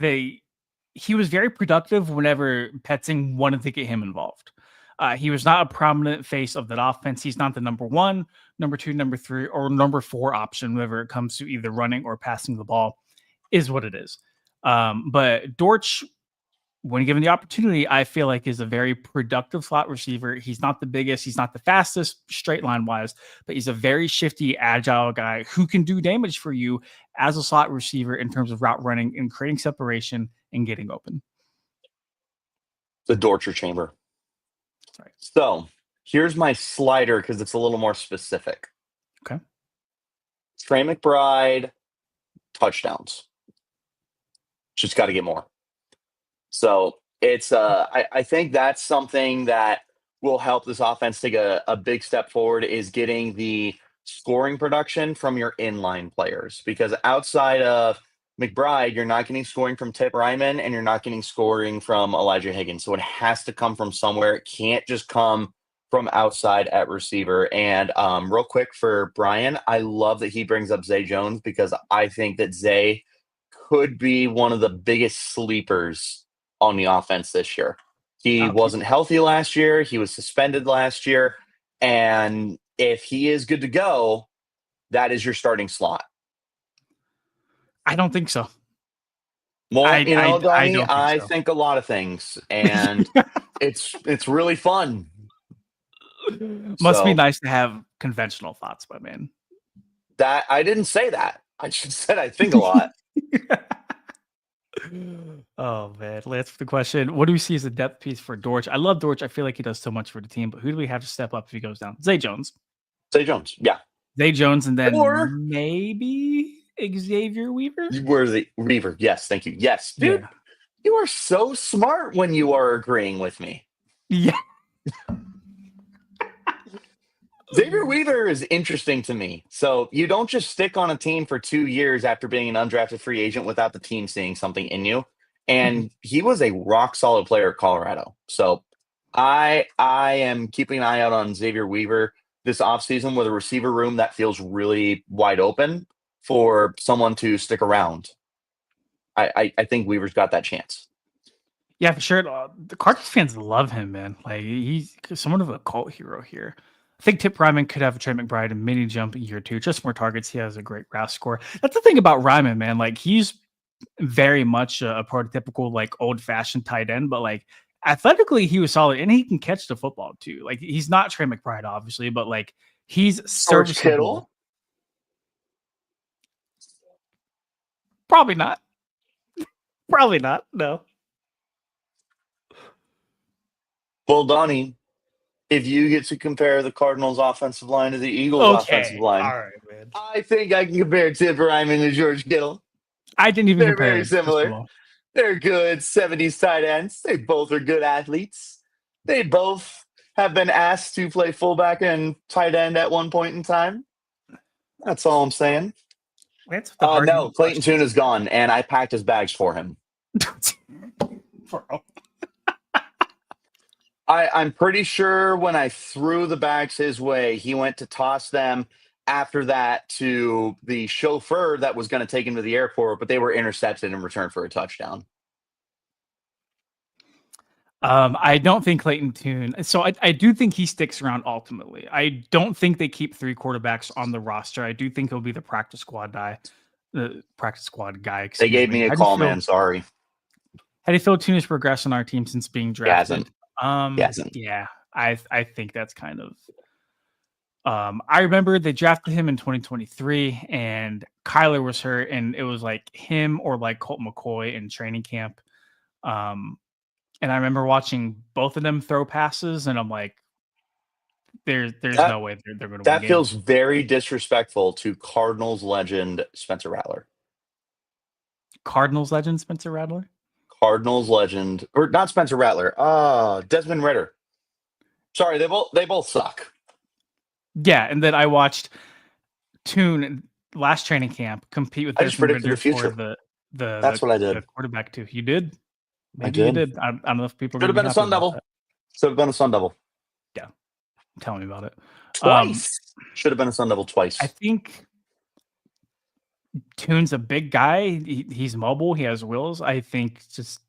he was very productive whenever Petzing wanted to get him involved. He was not a prominent face of that offense. He's not the number 1, number 2, number 3, or number 4 option whenever it comes to either running or passing the ball, is what it is. But Dortch when given the opportunity, I feel like is a very productive slot receiver. He's not the biggest, he's not the fastest straight line wise, but he's a very shifty, agile guy who can do damage for you as a slot receiver in terms of route running and creating separation and getting open. The torture chamber. Sorry. So here's my slider because it's a little more specific. Okay. Trey McBride, touchdowns. Just got to get more. So it's I think that's something that will help this offense take a big step forward, is getting the scoring production from your inline players, because outside of McBride, you're not getting scoring from Tip Ryman and you're not getting scoring from Elijah Higgins. So it has to come from somewhere. It can't just come from outside at receiver. And real quick for Brian, I love that he brings up Zay Jones, because I think that Zay could be one of the biggest sleepers on the offense this year. He wasn't healthy last year. He was suspended last year. And if he is good to go, that is your starting slot. I don't think so. Well, Donnie, I think a lot of things, and it's really fun. Must be nice to have conventional thoughts, my man. That I didn't say that. I just said I think a lot. Oh man, let's the question. What do we see as a depth piece for Dortch? I love Dortch. I feel like he does so much for the team, but who do we have to step up if he goes down? Zay Jones. Zay Jones, yeah. Zay Jones, and then maybe Xavier Weaver. Weaver, yes, thank you. Yes, dude, you are so smart when you are agreeing with me. Yeah. Xavier Weaver is interesting to me. So you don't just stick on a team for 2 years after being an undrafted free agent without the team seeing something in you. And he was a rock solid player at Colorado. So I am keeping an eye out on Xavier Weaver this offseason with a receiver room that feels really wide open for someone to stick around. I think Weaver's got that chance. Yeah, for sure. The Cardinals fans love him, man. Like, he's somewhat of a cult hero here. I think Tip Ryman could have a Trey McBride and mini jump in year 2, just more targets. He has a great RAS score. That's the thing about Ryman, man. Like, he's very much a prototypical, like, old-fashioned tight end, but, like, athletically, he was solid, and he can catch the football, too. Like, he's not Trey McBride, obviously, but, like, he's serviceable. Kittle? Probably not. Probably not, no. Well, Donnie, if you get to compare the Cardinals' offensive line to the Eagles' offensive line, all right, man. I think I can compare Tip Ryman to George Kittle. I didn't even compare. Very similar. They're good 70s tight ends. They both are good athletes. They both have been asked to play fullback and tight end at one point in time. That's all I'm saying. No, Clayton Tune is gone, and I packed his bags for him. I'm pretty sure when I threw the bags his way, he went to toss them after that to the chauffeur that was going to take him to the airport, but they were intercepted in return for a touchdown. I don't think Clayton Tune. So I do think he sticks around ultimately. I don't think they keep 3 quarterbacks on the roster. I do think he'll be the practice squad guy. They gave me a call, man. Sorry. How do you feel Tune has progressed on our team since being drafted? He hasn't. Yeah, I think that's kind of. I remember they drafted him in 2023, and Kyler was hurt, and it was like him or like Colt McCoy in training camp. And I remember watching both of them throw passes, and I'm like, there's no way they're going to win. That feels very disrespectful to Cardinals legend Spencer Rattler. Cardinals legend Spencer Rattler? Cardinals legend, or not Spencer Rattler. Desmond Ridder. Sorry, they both suck. Yeah, and then I watched Tune last training camp compete with Desmond Ridder for the That's what I did. The quarterback too. You did? Maybe you did. I don't know if people should have been a Sun Devil. Should have been a Sun Devil. Yeah, tell me about it. Twice. Should have been a Sun Devil twice. I think Tune's a big guy. He's mobile. He has wheels. I think just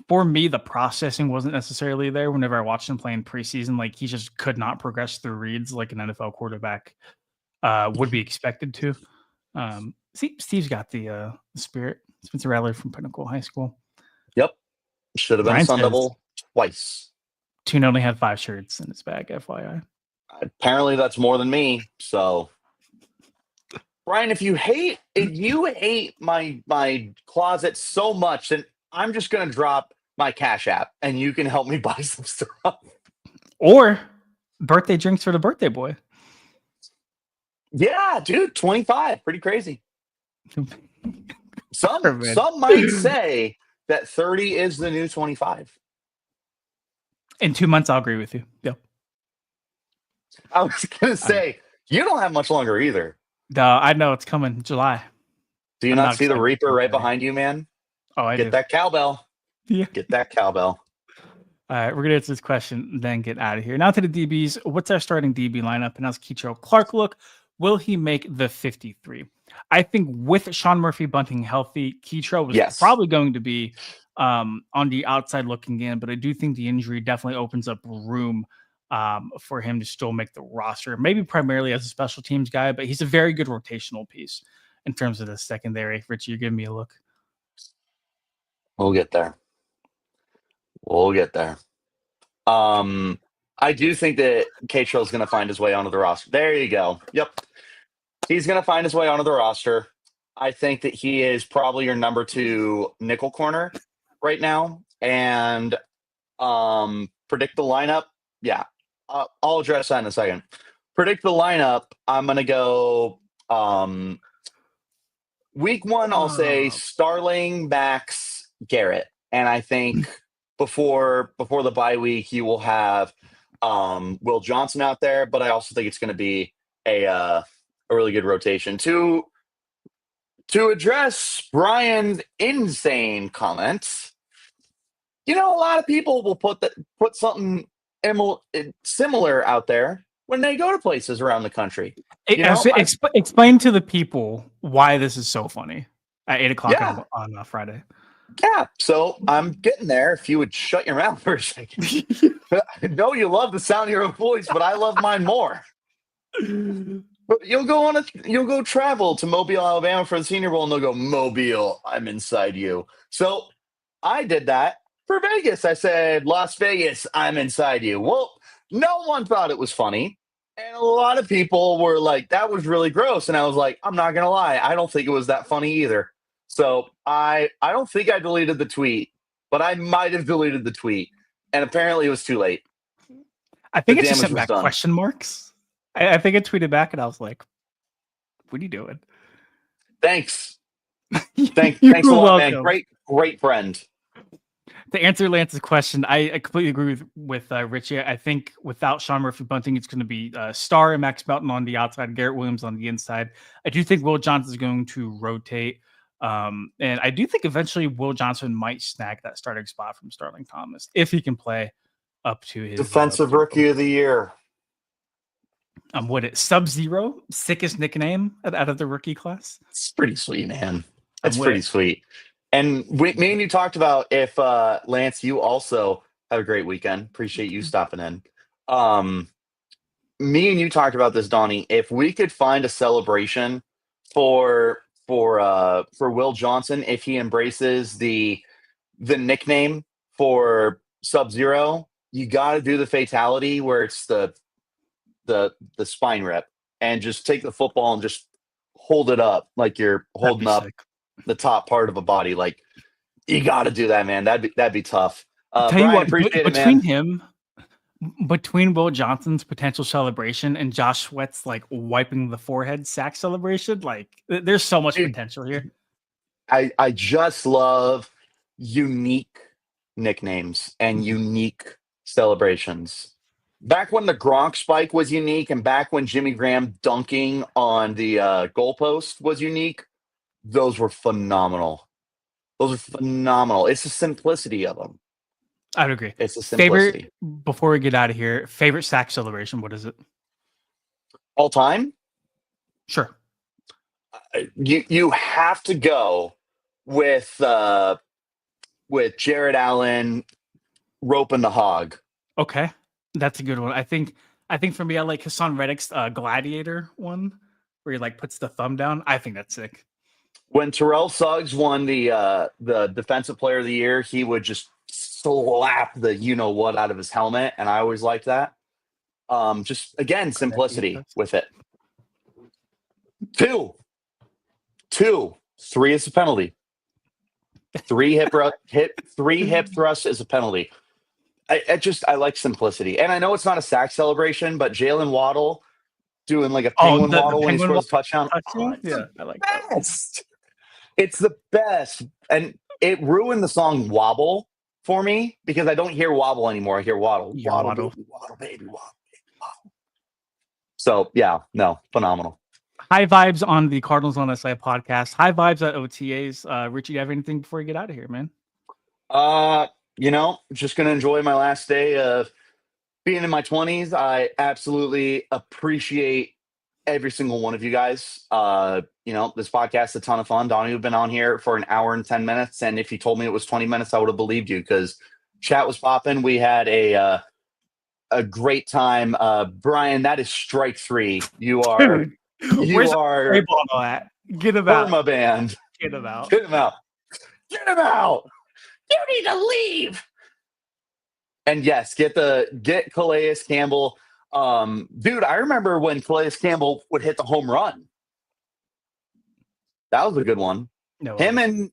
for me, the processing wasn't necessarily there whenever I watched him play in preseason. Like, he just could not progress through reads like an NFL quarterback would be expected to. Steve's got the spirit. Spencer Rattler from Pinnacle High School. Yep. Should have been a Ryan Sun says Devil twice. Toon only had 5 shirts in his bag, FYI. Apparently, that's more than me. So, Brian, if you hate my closet so much, then I'm just gonna drop my Cash App, and you can help me buy some stuff. Or birthday drinks for the birthday boy. Yeah, dude, 25, pretty crazy. Some Perfect. might say that 30 is the new 25. In 2 months, I'll agree with you. Yep. I was gonna say you don't have much longer either. I know it's coming July. Do you I'm not see the excited Reaper for right Friday. behind you, man? Oh, I Get do. that cowbell. Yeah. Get that cowbell. All right, we're gonna answer this question, then get out of here. Now to the DBs. What's our starting DB lineup? And how's Keitrell Clark look? Will he make the 53? I think with Sean Murphy Bunting healthy, Keitrell was Yes. probably going to be on the outside looking in, but I do think the injury definitely opens up room for him to still make the roster, maybe primarily as a special teams guy, but he's a very good rotational piece in terms of the secondary. Richie, you're giving me a look. We'll get there. I do think that Keitrell is going to find his way onto the roster. There you go. Yep. He's going to find his way onto the roster. I think that he is probably your number 2 nickel corner right now. And predict the lineup. Yeah. I'll address that in a second. Predict the lineup. I'm going to go week 1, I'll say Starling, Max, Garrett. And I think before the bye week, you will have Will Johnson out there, but I also think it's going to be a really good rotation. To address Brian's insane comments, a lot of people will put something similar out there when they go to places around the country. Explain to the people why this is so funny at 8:00 Yeah. on Friday. Yeah, so I'm getting there. If you would shut your mouth for a second. I know you love the sound of your own voice, but I love mine more. But you'll go travel to Mobile, Alabama for the Senior Bowl, and they'll go, Mobile, I'm inside you. So I did that for Vegas. I said, Las Vegas, I'm inside you. Well, no one thought it was funny. And a lot of people were like, that was really gross. And I was like, I'm not going to lie. I don't think it was that funny either. So I don't think I deleted the tweet, but I might have deleted the tweet. And apparently it was too late. I think it just sent back question marks. I think I tweeted back and I was like, what are you doing? Thanks. Thanks a lot, man. Great friend. To answer Lance's question, I completely agree with Richie. I think without Sean Murphy Bunting, it's going to be Starr and Max Melton on the outside, Garrett Williams on the inside. I do think Will Johnson is going to rotate. And I do think eventually Will Johnson might snag that starting spot from Starling Thomas if he can play up to his defensive rookie of the year. What Sub-Zero, sickest nickname out of the rookie class. It's pretty sweet, man. It's pretty sweet. And me and you talked about if Lance, you also have a great weekend. Appreciate you stopping in. Me and you talked about this, Donnie. If we could find a celebration for Will Johnson, if he embraces the nickname for Sub-Zero, you got to do the fatality where it's the spine rip and just take the football and just hold it up like you're holding up the top part of a body. Like, you got to do that, man. That'd be tough. Brian, appreciate it, man. Between Will Johnson's potential celebration and Josh Sweat's like wiping the forehead sack celebration, like there's so much potential here. I just love unique nicknames and unique celebrations. Back when the Gronk spike was unique and back when Jimmy Graham dunking on the goalpost was unique, those were phenomenal. It's the simplicity of them. I would agree. It's the simplicity. Before we get out of here, favorite sack celebration, what is it? All time? Sure. You have to go with Jared Allen roping the hog. Okay. That's a good one. I think for me, I like Hassan Reddick's Gladiator one, where he like puts the thumb down. I think that's sick. When Terrell Suggs won the Defensive Player of the Year, he would just slap the you-know-what out of his helmet, and I always liked that. Just, again, simplicity with it. 2. 3 is a penalty. 3 hip thrust is a penalty. I like simplicity. And I know it's not a sack celebration, but Jalen Waddle doing like a penguin waddle when he scores a touchdown. Yeah, I like that. Best. It's the best. And it ruined the song Wobble for me because I don't hear wobble anymore. I hear waddle. Waddle, baby, waddle. So, yeah, no, phenomenal. High vibes on the Cardinals on SI podcast. High vibes at OTAs. Richie, you have anything before you get out of here, man? Just going to enjoy my last day of being in my 20s. I absolutely appreciate every single one of you guys. This podcast is a ton of fun. Donnie, you've been on here for an hour and 10 minutes. And if you told me it was 20 minutes, I would have believed you because chat was popping. We had a great time. Brian, that is strike 3. You are... Where's the ball at? Get him out. Burma band. Get him out. Get him out. Get him out. You need to leave. And yes, get Calais Campbell. Dude, I remember when Calais Campbell would hit the home run. That was a good one. No, him and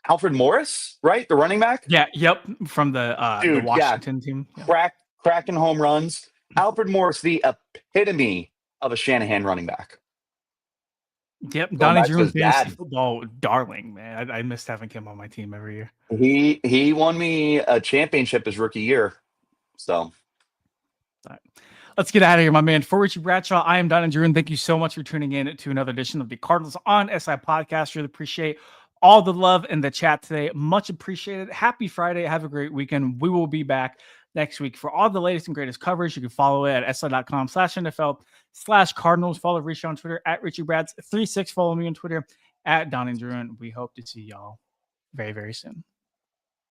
Alfred Morris, right? The running back? Yeah, yep. From the Washington team. Yeah. Cracking home runs. Alfred Morris, the epitome of a Shanahan running back. Yep, Donnie Drew, fantasy football darling, man. I missed having him on my team every year. He won me a championship his rookie year. So, all right. Let's get out of here, my man. For Richie Bradshaw, I am Donnie Drew, and thank you so much for tuning in to another edition of the Cardinals on SI podcast. Really appreciate all the love in the chat today. Much appreciated. Happy Friday. Have a great weekend. We will be back next week for all the latest and greatest coverage. You can follow it at si.com/NFL/Cardinals. Follow Richie on Twitter at RichieBrads36. Follow me on Twitter at Donnie Drew. And we hope to see y'all very, very soon.